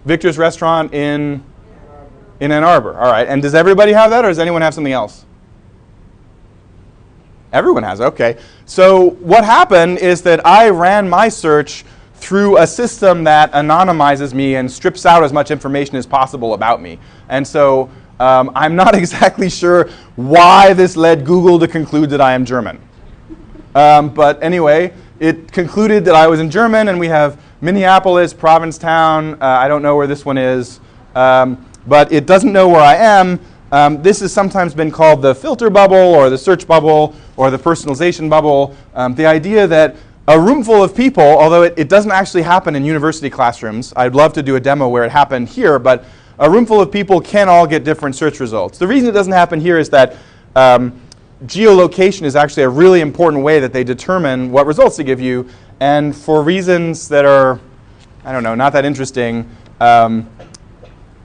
Victor's Restaurant in In Ann Arbor. All right. And does everybody have that, or does anyone have something else? Everyone has. Okay. So what happened is that I ran my search through a system that anonymizes me and strips out as much information as possible about me. And so I'm not exactly sure why this led Google to conclude that I am German. But anyway, it concluded that I was in German, and we have Minneapolis, Provincetown. I don't know where this one is. But it doesn't know where I am. This has sometimes been called the filter bubble, or the search bubble, or the personalization bubble. The idea that a room full of people, although it doesn't actually happen in university classrooms. I'd love to do a demo where it happened here, but a room full of people can all get different search results. The reason it doesn't happen here is that geolocation is actually a really important way that they determine what results to give you. And for reasons that are, I don't know, not that interesting,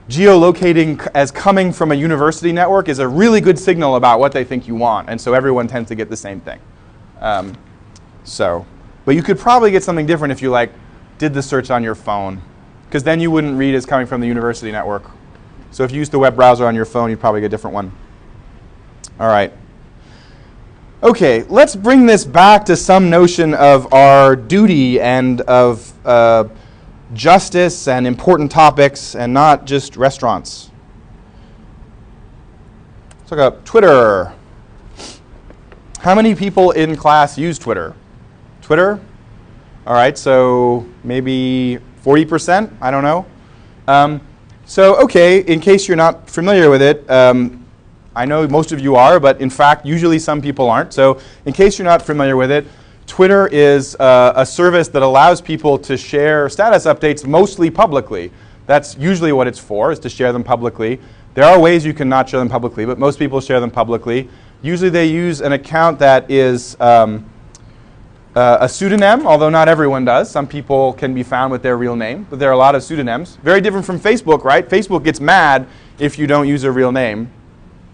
geolocating as coming from a university network is a really good signal about what they think you want. And so everyone tends to get the same thing. But you could probably get something different if you did the search on your phone, because then you wouldn't read as coming from the university network. So if you use the web browser on your phone, you'd probably get a different one. All right. Okay, let's bring this back to some notion of our duty and of justice and important topics, and not just restaurants. Let's look up Twitter. How many people in class use Twitter? Twitter? All right, so maybe 40%? I don't know. Okay, in case you're not familiar with it, I know most of you are, but in fact, usually some people aren't. So in case you're not familiar with it, Twitter is a service that allows people to share status updates mostly publicly. That's usually what it's for, is to share them publicly. There are ways you can not share them publicly, but most people share them publicly. Usually they use an account that is a pseudonym, although not everyone does. Some people can be found with their real name, but there are a lot of pseudonyms. Very different from Facebook, right? Facebook gets mad if you don't use a real name.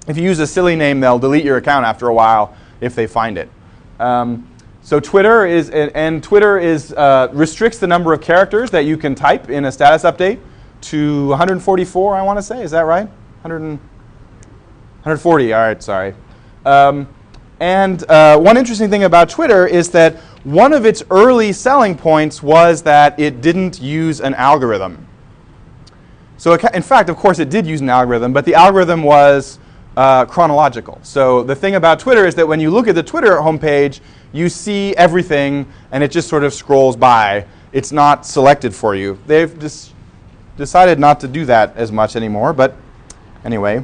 If you use a silly name, they'll delete your account after a while if they find it. So Twitter restricts the number of characters that you can type in a status update to 144, I want to say. Is that right? 140, all right, sorry. One interesting thing about Twitter is that one of its early selling points was that it didn't use an algorithm. So in fact, of course, it did use an algorithm, but the algorithm was chronological. So the thing about Twitter is that when you look at the Twitter homepage, you see everything, and it just sort of scrolls by. It's not selected for you. They've decided not to do that as much anymore, but anyway.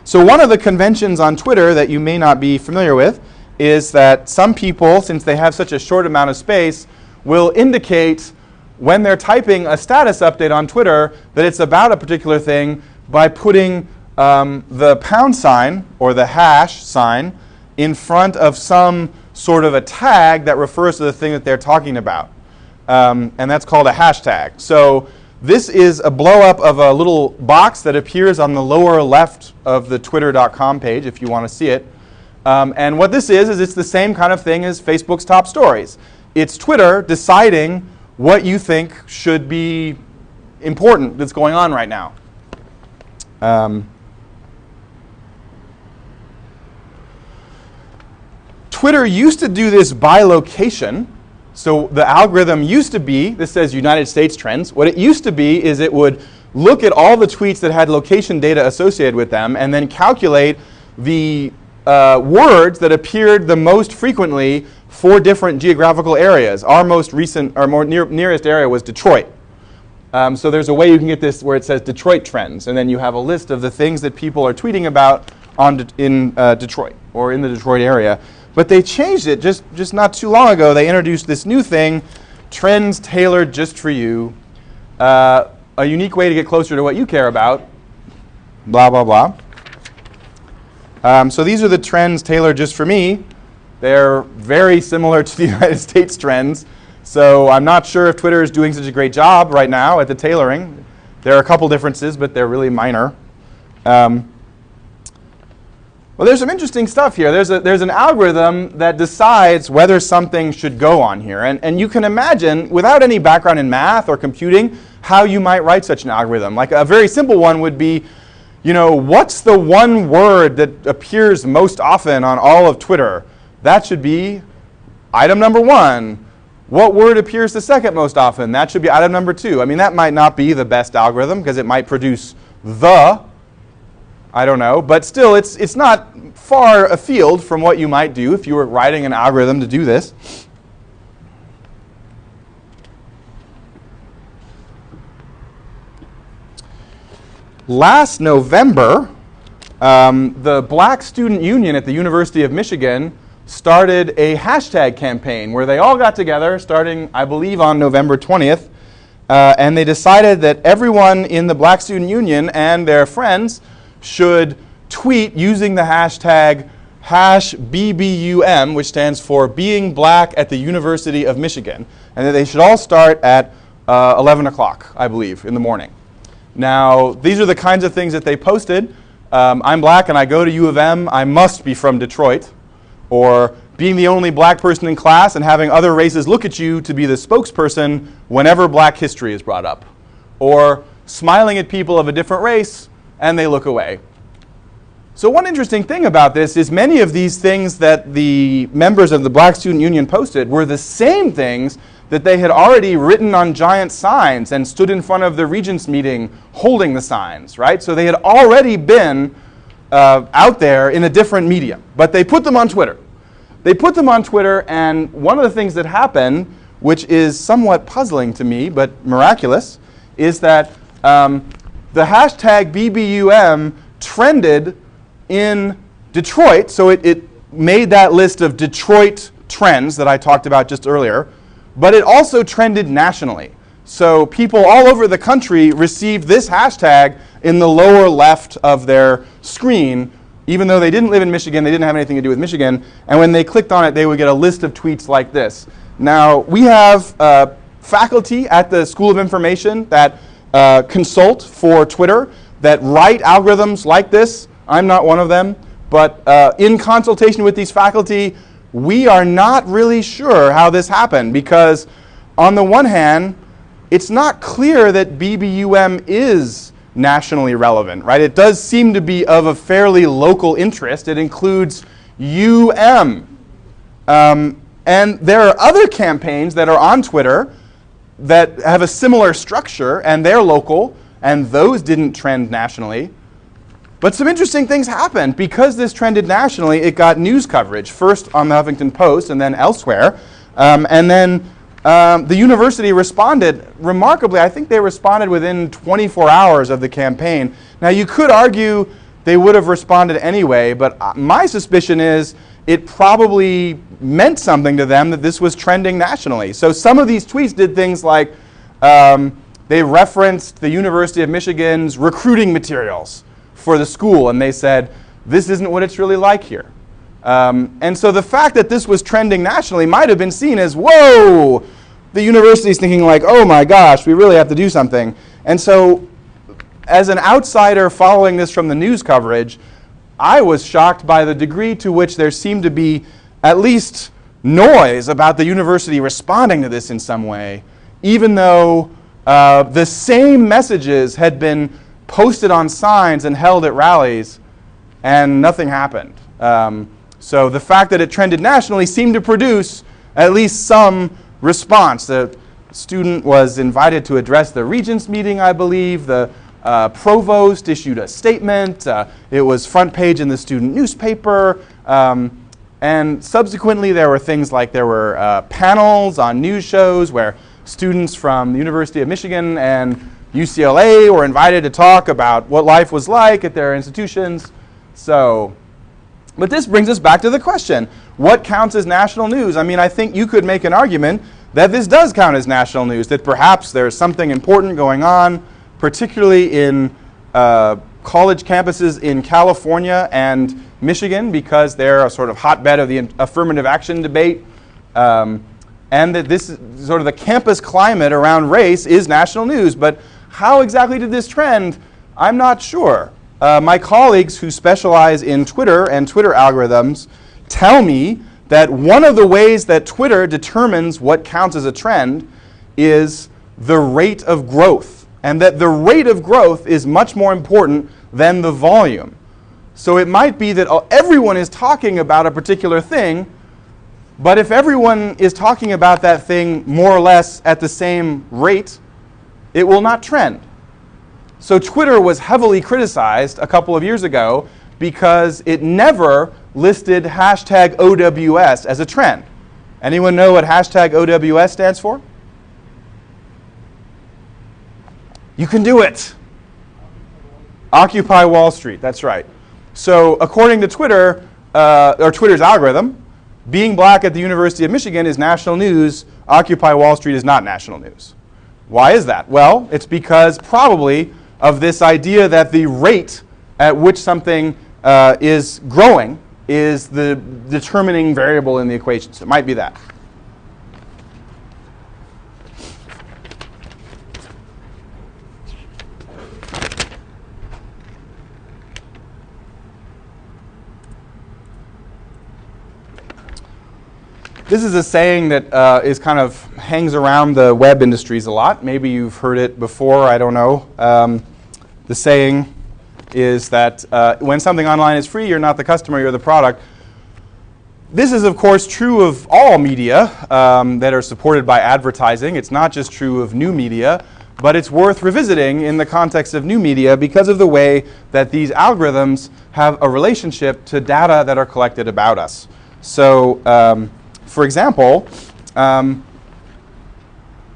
So one of the conventions on Twitter that you may not be familiar with is that some people, since they have such a short amount of space, will indicate when they're typing a status update on Twitter that it's about a particular thing by putting the pound sign or the hash sign in front of some sort of a tag that refers to the thing that they're talking about. And that's called a hashtag. So this is a blow-up of a little box that appears on the lower left of the twitter.com page if you want to see it. And what this is it's the same kind of thing as Facebook's top stories. It's Twitter deciding what you think should be important that's going on right now. Twitter used to do this by location. So the algorithm used to be, this says United States trends. What it used to be is it would look at all the tweets that had location data associated with them and then calculate the words that appeared the most frequently for different geographical areas. Our most recent, nearest area was Detroit. So there's a way you can get this where it says Detroit trends, and then you have a list of the things that people are tweeting about in Detroit or in the Detroit area. But they changed it just not too long ago. They introduced this new thing, trends tailored just for you, a unique way to get closer to what you care about, blah, blah, blah. So these are the trends tailored just for me. They're very similar to the United States trends. So I'm not sure if Twitter is doing such a great job right now at the tailoring. There are a couple differences, but they're really minor. Well, there's some interesting stuff here. There's an algorithm that decides whether something should go on here. And you can imagine, without any background in math or computing, how you might write such an algorithm. Like a very simple one would be, what's the one word that appears most often on all of Twitter? That should be item number 1. What word appears the second most often? That should be item number 2. I mean, that might not be the best algorithm because it might produce I don't know, but still it's not far afield from what you might do if you were writing an algorithm to do this. Last November, the Black Student Union at the University of Michigan started a hashtag campaign where they all got together starting, I believe, on November 20th, and they decided that everyone in the Black Student Union and their friends should tweet using the hashtag #BBUM, which stands for Being Black at the University of Michigan, and that they should all start at 11 o'clock, I believe, in the morning. Now, these are the kinds of things that they posted. I'm black and I go to U of M, I must be from Detroit. Or being the only black person in class and having other races look at you to be the spokesperson whenever black history is brought up. Or smiling at people of a different race and they look away. So one interesting thing about this is many of these things that the members of the Black Student Union posted were the same things that they had already written on giant signs and stood in front of the regents meeting holding the signs, right? So they had already been out there in a different medium, but they put them on Twitter. They put them on Twitter, and one of the things that happened, which is somewhat puzzling to me, but miraculous, is that the hashtag BBUM trended in Detroit, so it made that list of Detroit trends that I talked about just earlier, but it also trended nationally. So people all over the country received this hashtag in the lower left of their screen, even though they didn't live in Michigan, they didn't have anything to do with Michigan, and when they clicked on it, they would get a list of tweets like this. Now, we have faculty at the School of Information that consult for Twitter, that write algorithms like this. I'm not one of them, but in consultation with these faculty, we are not really sure how this happened, because on the one hand, it's not clear that BBUM is nationally relevant, right? It does seem to be of a fairly local interest. It includes UM. And there are other campaigns that are on Twitter that have a similar structure, and they're local, and those didn't trend nationally. But some interesting things happened. Because this trended nationally, it got news coverage, first on the Huffington Post and then elsewhere. And then the university responded remarkably. I think they responded within 24 hours of the campaign. Now, you could argue they would have responded anyway, but my suspicion is it probably meant something to them that this was trending nationally. So some of these tweets did things like they referenced the University of Michigan's recruiting materials for the school, and they said, this isn't what it's really like here. And so the fact that this was trending nationally might have been seen as, whoa, the university's thinking like, oh my gosh, we really have to do something. And so as an outsider following this from the news coverage, I was shocked by the degree to which there seemed to be at least noise about the university responding to this in some way, even though the same messages had been posted on signs and held at rallies, and nothing happened. So the fact that it trended nationally seemed to produce at least some response. The student was invited to address the regents meeting, I believe. The provost issued a statement. It was front page in the student newspaper. And subsequently, there were things like there were panels on news shows where students from the University of Michigan and UCLA were invited to talk about what life was like at their institutions. So, but this brings us back to the question, what counts as national news? I mean, I think you could make an argument that this does count as national news, that perhaps there's something important going on, particularly in college campuses in California and Michigan, because they're a sort of hotbed of the affirmative action debate, and that this sort of the campus climate around race is national news. But how exactly did this trend? I'm not sure. My colleagues who specialize in Twitter and Twitter algorithms tell me that one of the ways that Twitter determines what counts as a trend is the rate of growth, and that the rate of growth is much more important than the volume. So it might be that everyone is talking about a particular thing, but if everyone is talking about that thing more or less at the same rate, it will not trend. So Twitter was heavily criticized a couple of years ago because it never listed hashtag OWS as a trend. Anyone know what hashtag OWS stands for? You can do it. Occupy Wall Street, that's right. So according to Twitter, or Twitter's algorithm, being black at the University of Michigan is national news. Occupy Wall Street is not national news. Why is that? Well, it's because probably of this idea that the rate at which something is growing is the determining variable in the equation. So it might be that. This is a saying that is kind of hangs around the web industries a lot. Maybe you've heard it before, I don't know. The saying is that when something online is free, you're not the customer, you're the product. This is, of course, true of all media that are supported by advertising. It's not just true of new media, but it's worth revisiting in the context of new media because of the way that these algorithms have a relationship to data that are collected about us. So, for example,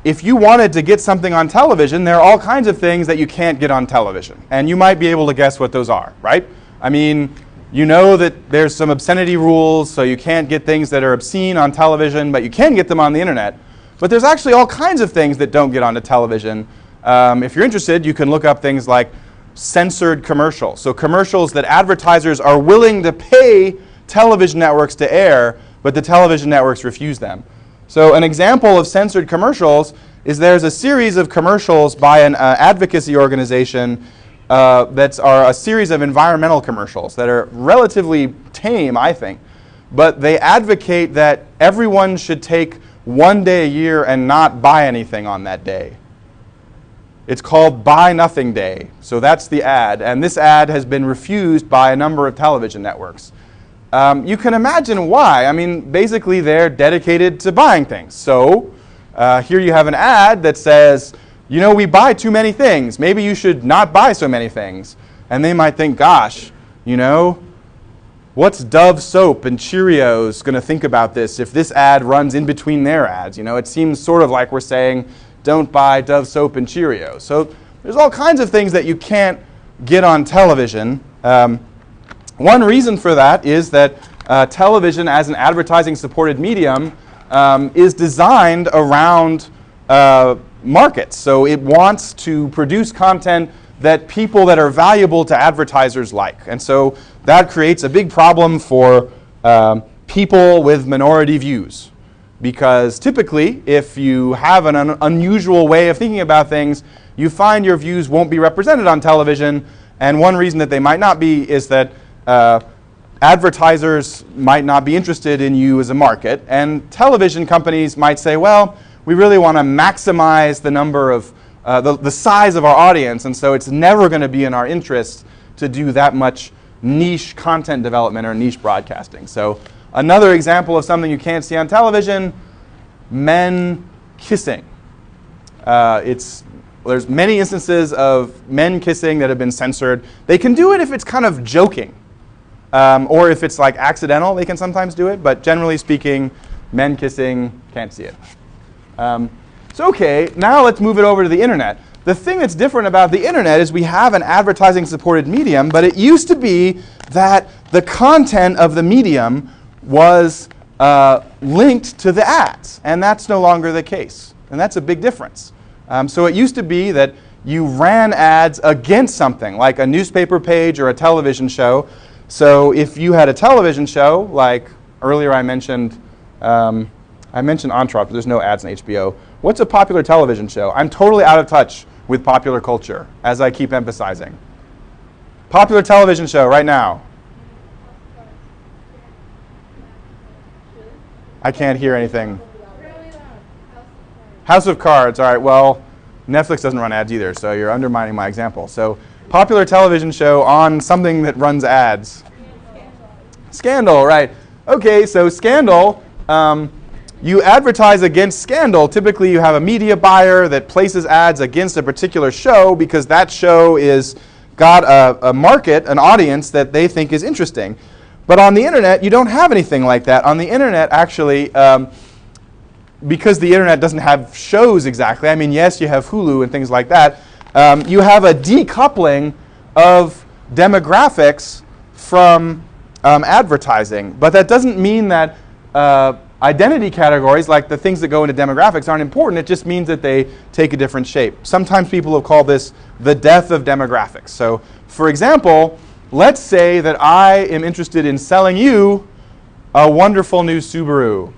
if you wanted to get something on television, there are all kinds of things that you can't get on television. And you might be able to guess what those are, right? I mean, you know that there's some obscenity rules, so you can't get things that are obscene on television, but you can get them on the internet. But there's actually all kinds of things that don't get onto television. If you're interested, you can look up things like censored commercials. So commercials that advertisers are willing to pay television networks to air, but the television networks refuse them. So an example of censored commercials is there's a series of commercials by an advocacy organization that's a series of environmental commercials that are relatively tame, I think. But they advocate that everyone should take one day a year and not buy anything on that day. It's called Buy Nothing Day. So that's the ad. And this ad has been refused by a number of television networks. You can imagine why. I mean, basically, they're dedicated to buying things. So here you have an ad that says, you know, we buy too many things. Maybe you should not buy so many things. And they might think, gosh, you know, what's Dove soap and Cheerios going to think about this if this ad runs in between their ads? You know, it seems sort of like we're saying, don't buy Dove soap and Cheerios. So there's all kinds of things that you can't get on television. One reason for that is that television as an advertising-supported medium is designed around markets. So it wants to produce content that people that are valuable to advertisers like. And so that creates a big problem for people with minority views. Because typically, if you have an unusual way of thinking about things, you find your views won't be represented on television. And one reason that they might not be is that advertisers might not be interested in you as a market, and television companies might say, well, we really want to maximize the number of the size of our audience, and so it's never going to be in our interest to do that much niche content development or niche broadcasting. So another example of something you can't see on television, men kissing. There's many instances of men kissing that have been censored. They can do it if it's kind of joking. Or if it's like accidental, they can sometimes do it. But generally speaking, men kissing, can't see it. So okay, now let's move it over to the internet. The thing that's different about the internet is we have an advertising-supported medium, but it used to be that the content of the medium was linked to the ads. And that's no longer the case. And that's a big difference. So it used to be that you ran ads against something, like a newspaper page or a television show. So if you had a television show, like earlier I mentioned Entourage, but there's no ads on HBO. What's a popular television show? I'm totally out of touch with popular culture, as I keep emphasizing. Popular television show right now. I can't hear anything. House of Cards. All right, well, Netflix doesn't run ads either, so you're undermining my example. So, popular television show on something that runs ads. Scandal, right. Okay, so Scandal, you advertise against Scandal. Typically, you have a media buyer that places ads against a particular show because that show is got a market, an audience that they think is interesting. But on the internet, you don't have anything like that. On the internet, actually, because the internet doesn't have shows exactly, I mean, yes, you have Hulu and things like that, you have a decoupling of demographics from advertising. But that doesn't mean that identity categories, like the things that go into demographics, aren't important. It just means that they take a different shape. Sometimes people have called this the death of demographics. So, for example, let's say that I am interested in selling you a wonderful new Subaru.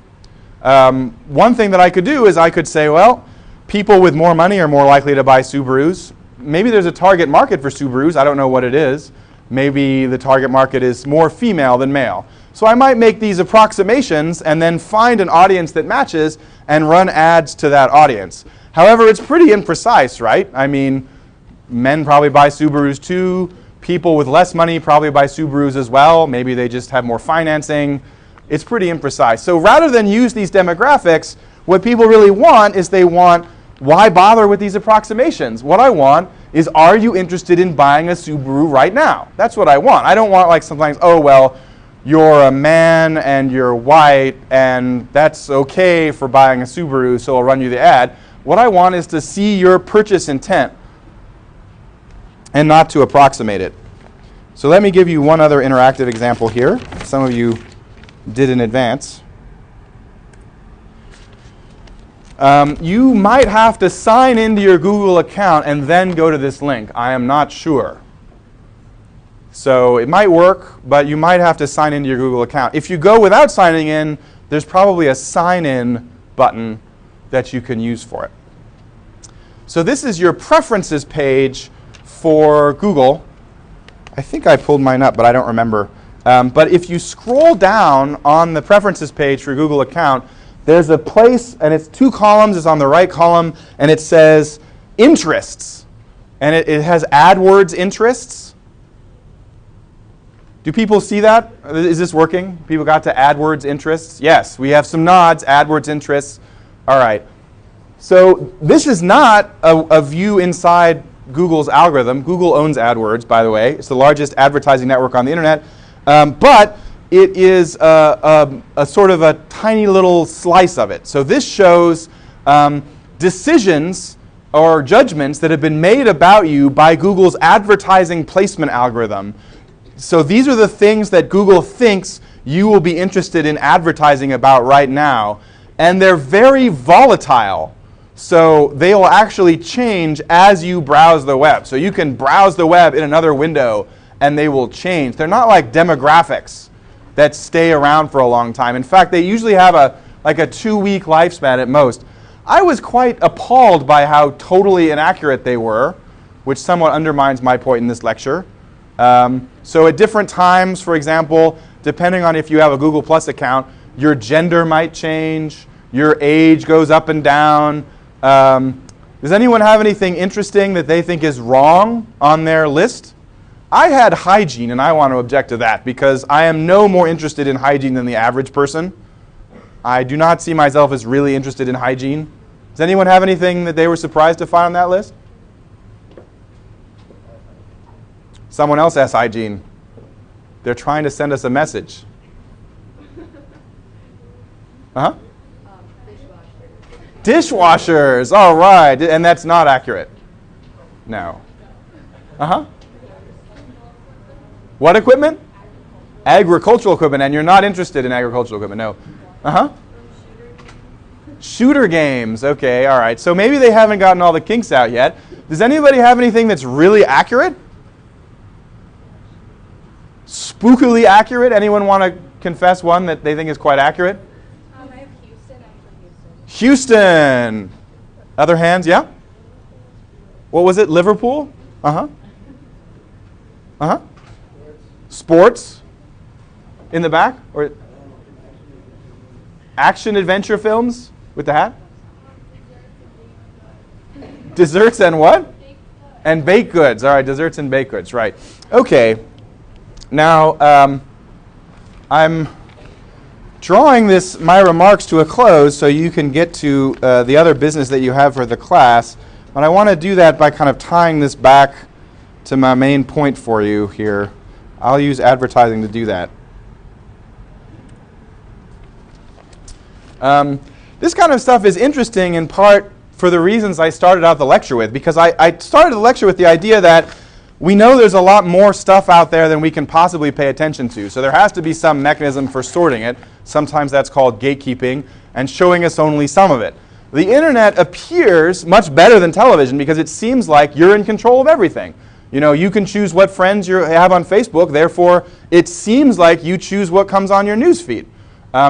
One thing that I could do is I could say, well, people with more money are more likely to buy Subarus. Maybe there's a target market for Subarus. I don't know what it is. Maybe the target market is more female than male. So I might make these approximations and then find an audience that matches and run ads to that audience. However, it's pretty imprecise, right? I mean, men probably buy Subarus too. People with less money probably buy Subarus as well. Maybe they just have more financing. It's pretty imprecise. So rather than use these demographics, what people really want is they want, why bother with these approximations? What I want is, are you interested in buying a Subaru right now? That's what I want. I don't want like sometimes, oh, well, you're a man and you're white and that's okay for buying a Subaru, so I'll run you the ad. What I want is to see your purchase intent and not to approximate it. So let me give you one other interactive example here. Some of you did in advance. You might have to sign into your Google account and then go to this link. I am not sure. So it might work, but you might have to sign into your Google account. If you go without signing in, there's probably a sign-in button that you can use for it. So this is your preferences page for Google. I think I pulled mine up, but I don't remember. But if you scroll down on the preferences page for your Google account, there's a place, and it's 2 columns. It's on the right column, and it says interests. And it has AdWords interests. Do people see that? Is this working? People got to AdWords interests? Yes, we have some nods, AdWords interests. All right. So this is not a view inside Google's algorithm. Google owns AdWords, by the way. It's the largest advertising network on the internet. But it is a sort of a tiny little slice of it. So this shows decisions or judgments that have been made about you by Google's advertising placement algorithm. So these are the things that Google thinks you will be interested in advertising about right now. And they're very volatile. So they will actually change as you browse the web. So you can browse the web in another window and they will change. They're not like demographics that stay around for a long time. In fact, they usually have a 2-week lifespan at most. I was quite appalled by how totally inaccurate they were, which somewhat undermines my point in this lecture. So at different times, for example, depending on if you have a Google Plus account, your gender might change, your age goes up and down. Does anyone have anything interesting that they think is wrong on their list? I had hygiene, and I want to object to that because I am no more interested in hygiene than the average person. I do not see myself as really interested in hygiene. Does anyone have anything that they were surprised to find on that list? Someone else asked hygiene. They're trying to send us a message. Uh-huh. Dishwashers. All right. And that's not accurate. No. Uh-huh. What equipment? Agricultural equipment. And you're not interested in agricultural equipment. No. Uh-huh. Shooter games. Okay. All right. So maybe they haven't gotten all the kinks out yet. Does anybody have anything that's really accurate? Spookily accurate? Anyone want to confess one that they think is quite accurate? I have Houston. I'm from Houston. Houston. Other hands? Yeah? What was it? Liverpool? Uh-huh. Uh-huh. Sports in the back? Or action adventure films with the hat? Desserts and what? And baked goods. All right, desserts and baked goods, right. Okay. Now, I'm drawing my remarks to a close so you can get to the other business that you have for the class. But I want to do that by kind of tying this back to my main point for you here. I'll use advertising to do that. This kind of stuff is interesting in part for the reasons I started out the lecture with, because I started the lecture with the idea that we know there's a lot more stuff out there than we can possibly pay attention to. So there has to be some mechanism for sorting it. Sometimes that's called gatekeeping and showing us only some of it. The internet appears much better than television because it seems like you're in control of everything. You know, you can choose what friends you have on Facebook, therefore it seems like you choose what comes on your news feed.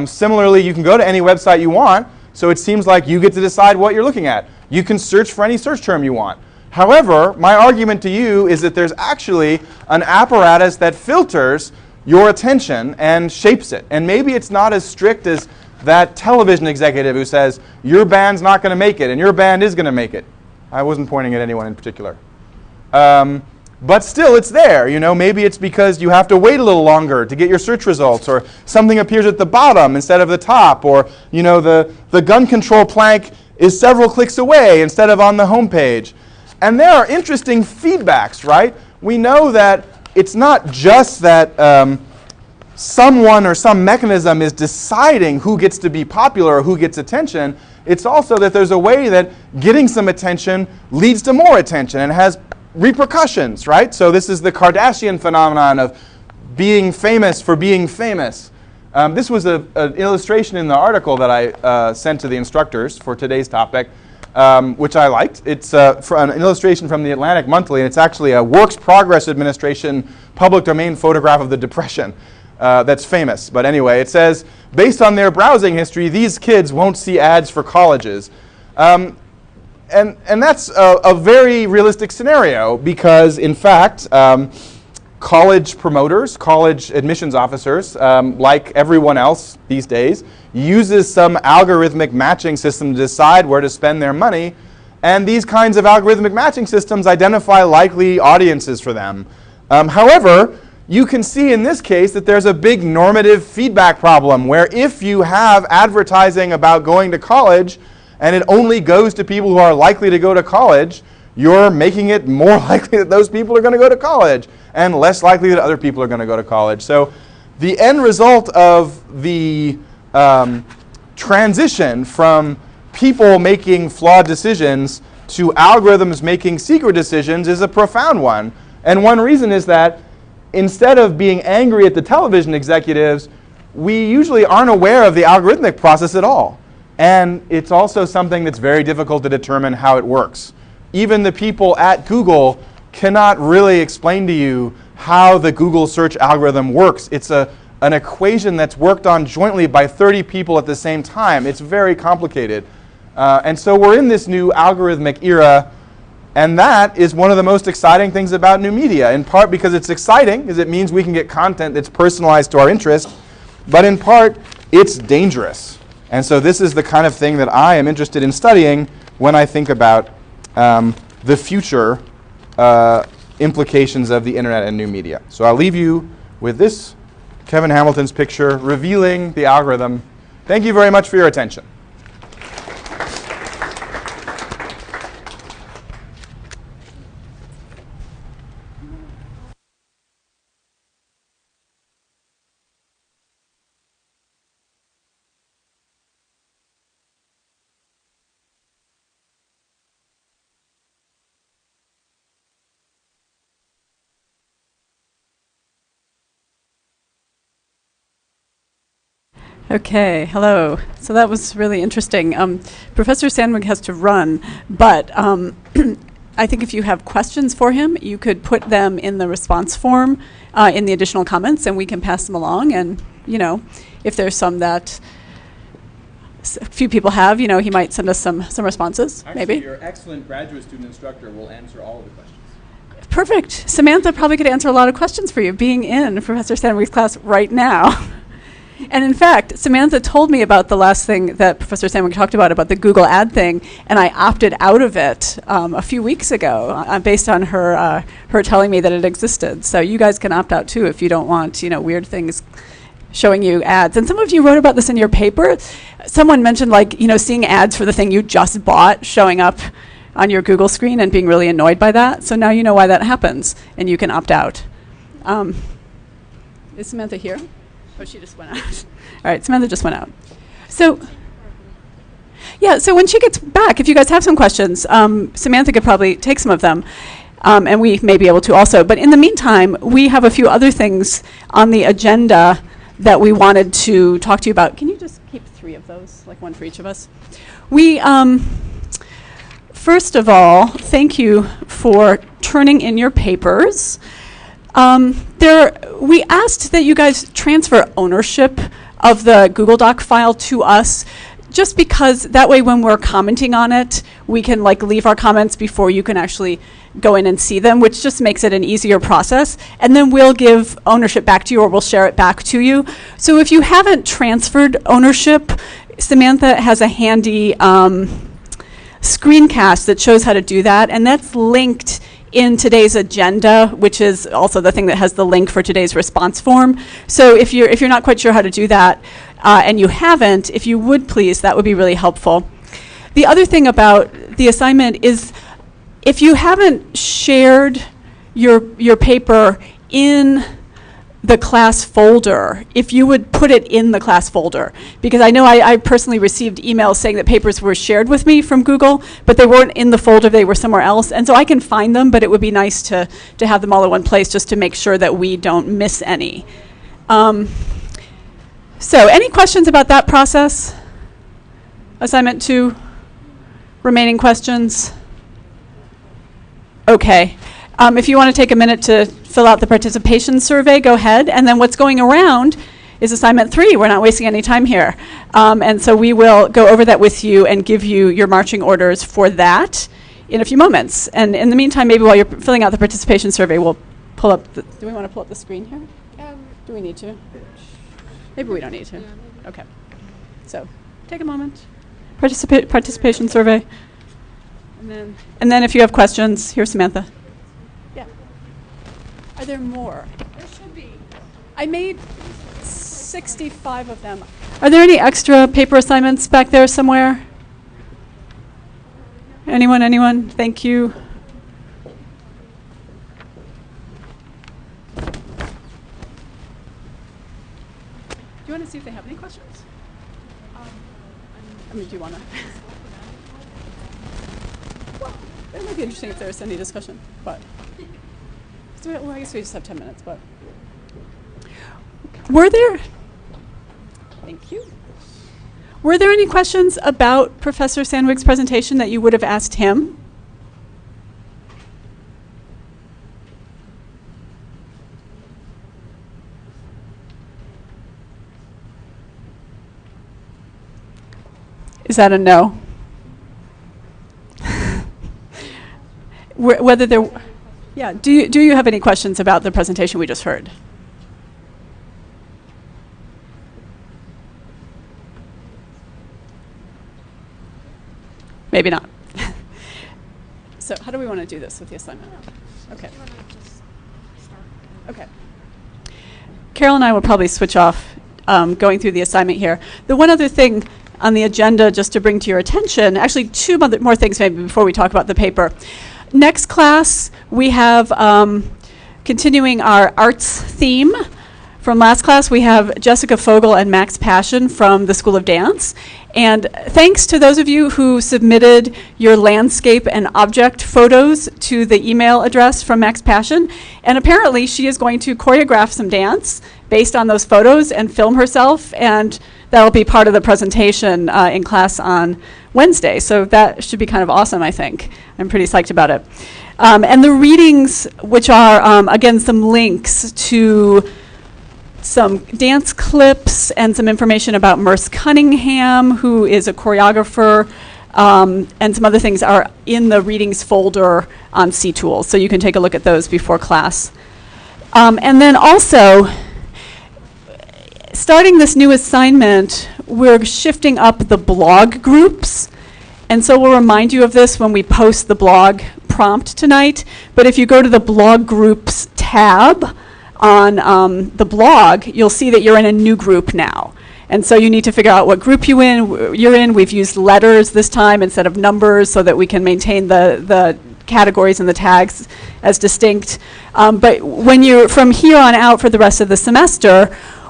Similarly, you can go to any website you want, so it seems like you get to decide what you're looking at. You can search for any search term you want. However, my argument to you is that there's actually an apparatus that filters your attention and shapes it. And maybe it's not as strict as that television executive who says, your band's not going to make it, and your band is going to make it. I wasn't pointing at anyone in particular. But still, it's there. You know, maybe it's because you have to wait a little longer to get your search results, or something appears at the bottom instead of the top, or you know, the gun control plank is several clicks away instead of on the home page. And there are interesting feedbacks, right? We know that it's not just that someone or some mechanism is deciding who gets to be popular or who gets attention. It's also that there's a way that getting some attention leads to more attention and has repercussions, right? So this is the Kardashian phenomenon of being famous for being famous. This was an illustration in the article that I sent to the instructors for today's topic, which I liked. It's an illustration from the Atlantic Monthly, and it's actually a Works Progress Administration public domain photograph of the Depression that's famous. But anyway, it says, based on their browsing history, these kids won't see ads for colleges. And that's a very realistic scenario because, in fact, college promoters, college admissions officers, like everyone else these days, uses some algorithmic matching system to decide where to spend their money. And these kinds of algorithmic matching systems identify likely audiences for them. However, you can see in this case that there's a big normative feedback problem where if you have advertising about going to college, and it only goes to people who are likely to go to college, you're making it more likely that those people are going to go to college and less likely that other people are going to go to college. So the end result of the transition from people making flawed decisions to algorithms making secret decisions is a profound one. And one reason is that instead of being angry at the television executives, we usually aren't aware of the algorithmic process at all. And it's also something that's very difficult to determine how it works. Even the people at Google cannot really explain to you how the Google search algorithm works. It's an equation that's worked on jointly by 30 people at the same time. It's very complicated. And so we're in this new algorithmic era, and that is one of the most exciting things about new media, in part because it's exciting, because it means we can get content that's personalized to our interest, but in part, it's dangerous. And so this is the kind of thing that I am interested in studying when I think about the future implications of the internet and new media. So I'll leave you with this Kevin Hamilton's picture revealing the algorithm. Thank you very much for your attention. Okay, hello. So that was really interesting. Professor Sandvig has to run, but I think if you have questions for him, you could put them in the response form in the additional comments, and we can pass them along. And, you know, if there's some that a few people have, you know, he might send us some responses, Actually, maybe. your excellent graduate student instructor will answer all of the questions. Perfect. Samantha probably could answer a lot of questions for you, being in Professor Sandvig's class right now. And in fact, Samantha told me about the last thing that Professor Sandvig talked about the Google ad thing, and I opted out of it a few weeks ago based on her telling me that it existed. So you guys can opt out too if you don't want, weird things showing you ads. And some of you wrote about this in your paper. Someone mentioned seeing ads for the thing you just bought showing up on your Google screen and being really annoyed by that. So now you know why that happens, and you can opt out. Is Samantha here? Oh, she just went out. All right, Samantha just went out. So, yeah, so when she gets back, if you guys have some questions, Samantha could probably take some of them, and we may be able to also. But in the meantime, we have a few other things on the agenda that we wanted to talk to you about. Can you just keep 3 of those, like one for each of us? We, first of all, thank you for turning in your papers. We asked that you guys transfer ownership of the Google Doc file to us, just because that way when we're commenting on it, we can leave our comments before you can actually go in and see them, which just makes it an easier process. And then we'll give ownership back to you, or we'll share it back to you. So if you haven't transferred ownership, Samantha has a handy screencast that shows how to do that, and that's linked in today's agenda, which is also the thing that has the link for today's response form. So if you're not quite sure how to do that, and you haven't, if you would please, that would be really helpful. The other thing about the assignment is, if you haven't shared your paper in the class folder, if you would put it in the class folder, because I know I personally received emails saying that papers were shared with me from Google, but they weren't in the folder, they were somewhere else. And so I can find them, but it would be nice to have them all in one place just to make sure that we don't miss any. So any questions about that process? Assignment 2, remaining questions? Okay. If you want to take a minute to fill out the participation survey, go ahead. And then what's going around is assignment 3. We're not wasting any time here. And so we will go over that with you and give you your marching orders for that in a few moments. And in the meantime, maybe while you're filling out the participation survey, we'll pull up do we want to pull up the screen here? Do we need to? Maybe we don't need to. Okay. So take a moment. Participation survey. And then if you have questions, here's Samantha. Are there more? There should be. I made 65 of them. Are there any extra paper assignments back there somewhere? Anyone? Thank you. Do you want to see if they have any questions? Do you want to? Well, it might be interesting if there's any discussion, but. Well, I guess we just have 10 minutes, but. Thank you. Were there any questions about Professor Sandvig's presentation that you would have asked him? Is that a no? Whether there. Yeah, do you have any questions about the presentation we just heard? Maybe not. So how do we want to do this with the assignment? Okay. Okay. Carol and I will probably switch off going through the assignment here. The one other thing on the agenda just to bring to your attention, actually 2 more things maybe before we talk about the paper. Next class, we have continuing our arts theme. From last class, we have Jessica Fogel and Max Passion from the School of Dance. And thanks to those of you who submitted your landscape and object photos to the email address from Max Passion. And apparently, she is going to choreograph some dance based on those photos and film herself. And that'll be part of the presentation in class on Wednesday. So that should be kind of awesome, I think. I'm pretty psyched about it. And the readings, which are, again, some links to some dance clips and some information about Merce Cunningham, who is a choreographer and some other things are in the readings folder on C-Tools, so you can take a look at those before class. And then also, starting this new assignment, we're shifting up the blog groups. And so we'll remind you of this when we post the blog prompt tonight. But if you go to the blog groups tab on the blog, you'll see that you're in a new group now. And so you need to figure out what group you're in. We've used letters this time instead of numbers so that we can maintain the categories and the tags as distinct. But when you're, from here on out for the rest of the semester,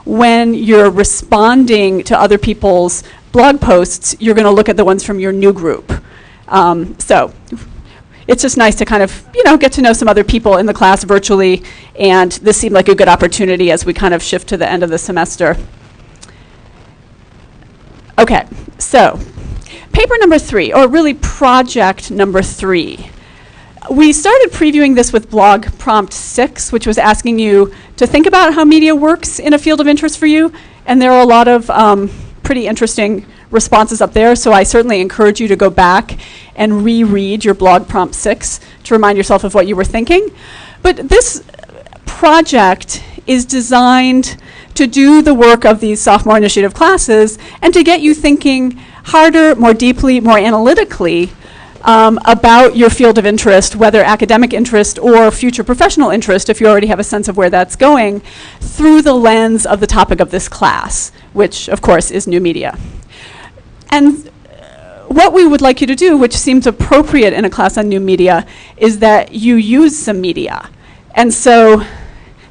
when you're responding to other people's blog posts, you're going to look at the ones from your new group. So it's just nice to kind of, get to know some other people in the class virtually, and this seemed like a good opportunity as we kind of shift to the end of the semester. Okay, so paper number 3, or really project number 3. We started previewing this with blog prompt 6, which was asking you to think about how media works in a field of interest for you, and there are a lot of pretty interesting responses up there, so I certainly encourage you to go back and reread your blog prompt 6 to remind yourself of what you were thinking. But this project is designed to do the work of these sophomore initiative classes and to get you thinking harder, more deeply, more analytically about your field of interest, whether academic interest or future professional interest, if you already have a sense of where that's going, through the lens of the topic of this class, which, of course, is new media. And what we would like you to do, which seems appropriate in a class on new media, is that you use some media. And so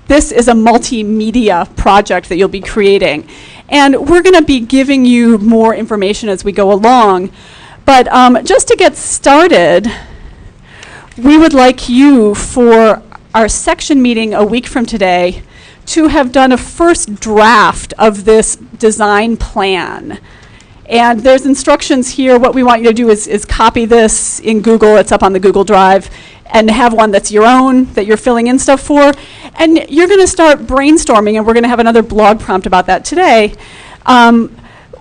this is a multimedia project that you'll be creating. And we're going to be giving you more information as we go along. But just to get started, we would like you, for our section meeting a week from today, to have done a first draft of this design plan. And there's instructions here. What we want you to do is copy this in Google. It's up on the Google Drive. And have one that's your own, that you're filling in stuff for. And you're going to start brainstorming, and we're going to have another blog prompt about that today.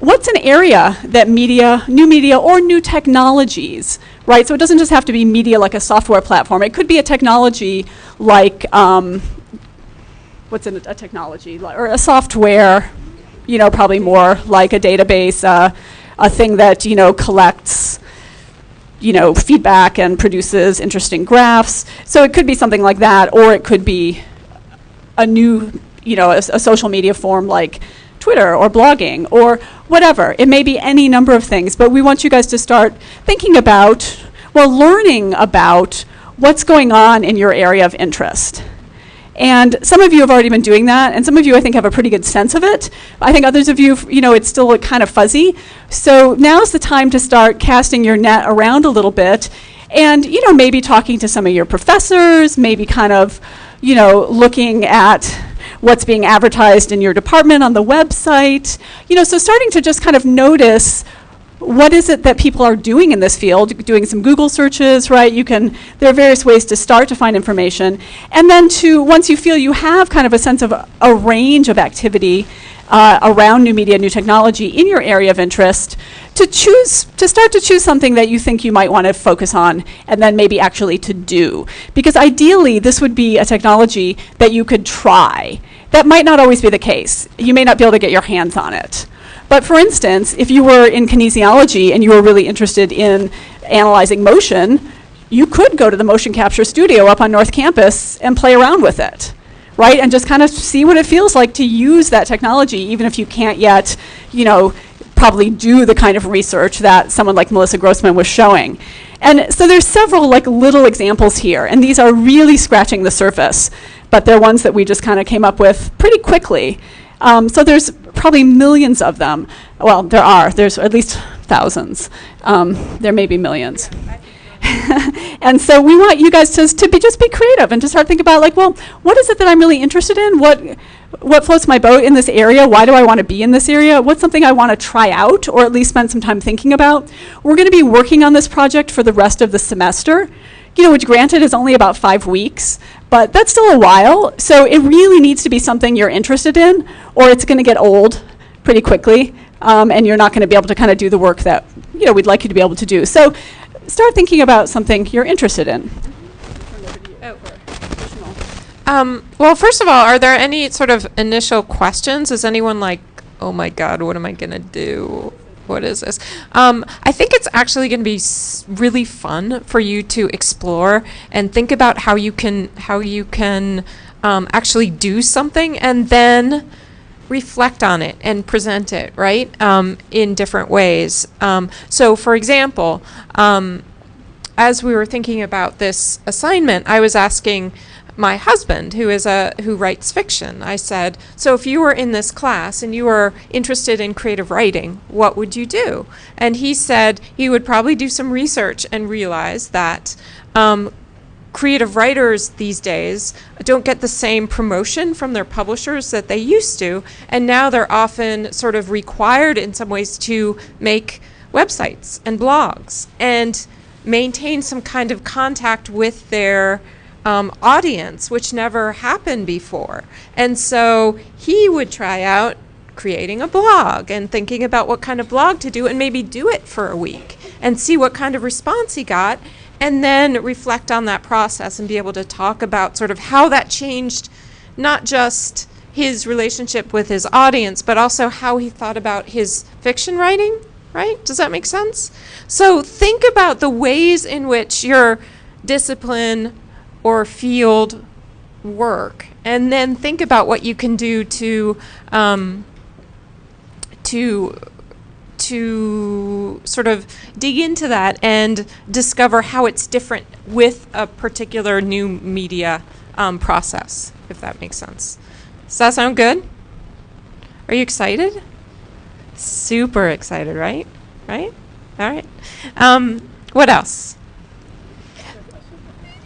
What's an area that new media, or new technologies, right? So it doesn't just have to be media like a software platform. It could be a technology like, what's a technology? Or a software, probably more like a database, a thing that, collects feedback and produces interesting graphs. So it could be something like that, or it could be a new, a social media form like Twitter or blogging or whatever. It may be any number of things, but we want you guys to start thinking about, learning about what's going on in your area of interest. And some of you have already been doing that, and some of you, I think, have a pretty good sense of it. I think others of you, it's still kind of fuzzy. So now's the time to start casting your net around a little bit, and, maybe talking to some of your professors, maybe kind of, looking at what's being advertised in your department on the website. So starting to just kind of notice, what is it that people are doing in this field? Doing some Google searches, right? There are various ways to start to find information. And then once you feel you have kind of a sense of a range of activity around new media, new technology in your area of interest, to start to choose something that you think you might want to focus on, and then maybe actually to do. Because ideally, this would be a technology that you could try. That might not always be the case. You may not be able to get your hands on it. But for instance, if you were in kinesiology and you were really interested in analyzing motion, you could go to the motion capture studio up on North Campus and play around with it, right? And just kind of see what it feels like to use that technology, even if you can't yet, probably do the kind of research that someone like Melissa Grossman was showing. And so there's several little examples here, and these are really scratching the surface, but they're ones that we just kind of came up with pretty quickly. So there's probably millions of them. Well, there's at least thousands. There may be millions. And so we want you guys to just be creative and to start thinking about what is it that I'm really interested in? What floats my boat in this area? Why do I want to be in this area? What's something I want to try out, or at least spend some time thinking about? We're going to be working on this project for the rest of the semester, which granted is only about 5 weeks, but that's still a while. So it really needs to be something you're interested in, or it's going to get old pretty quickly, and you're not going to be able to kind of do the work that we'd like you to be able to do. So start thinking about something you're interested in. Well, first of all, are there any sort of initial questions? Is anyone like, oh my God, what am I going to do? What is this? I think it's actually going to be really fun for you to explore and think about how you can actually do something and then reflect on it and present it, right, in different ways. So, for example, as we were thinking about this assignment, I was asking my husband, who writes fiction. I said, so if you were in this class and you were interested in creative writing, what would you do? And he said he would probably do some research and realize that creative writers these days don't get the same promotion from their publishers that they used to, and now they're often sort of required in some ways to make websites and blogs and maintain some kind of contact with their audience, which never happened before. And so he would try out creating a blog and thinking about what kind of blog to do and maybe do it for a week and see what kind of response he got, and then reflect on that process and be able to talk about sort of how that changed not just his relationship with his audience, but also how he thought about his fiction writing, right? Does that make sense? So think about the ways in which your discipline or field work, and then think about what you can do to sort of dig into that and discover how it's different with a particular new media process, if that makes sense. Does that sound good? Are you excited? Super excited, right? Right? All right. What else?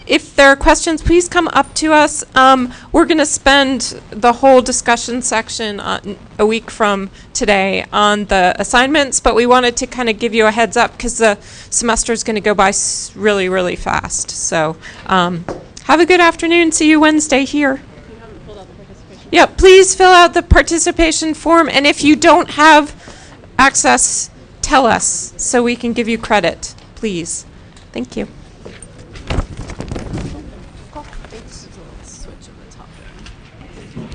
If there are questions, please come up to us. We're going to spend the whole discussion section a week from today on the assignments, but we wanted to kind of give you a heads up because the semester is going to go by really, really fast. So have a good afternoon. See you Wednesday here. Yeah, please fill out the participation form, and if you don't have access, tell us so we can give you credit, please. Thank you. Switch at the top there.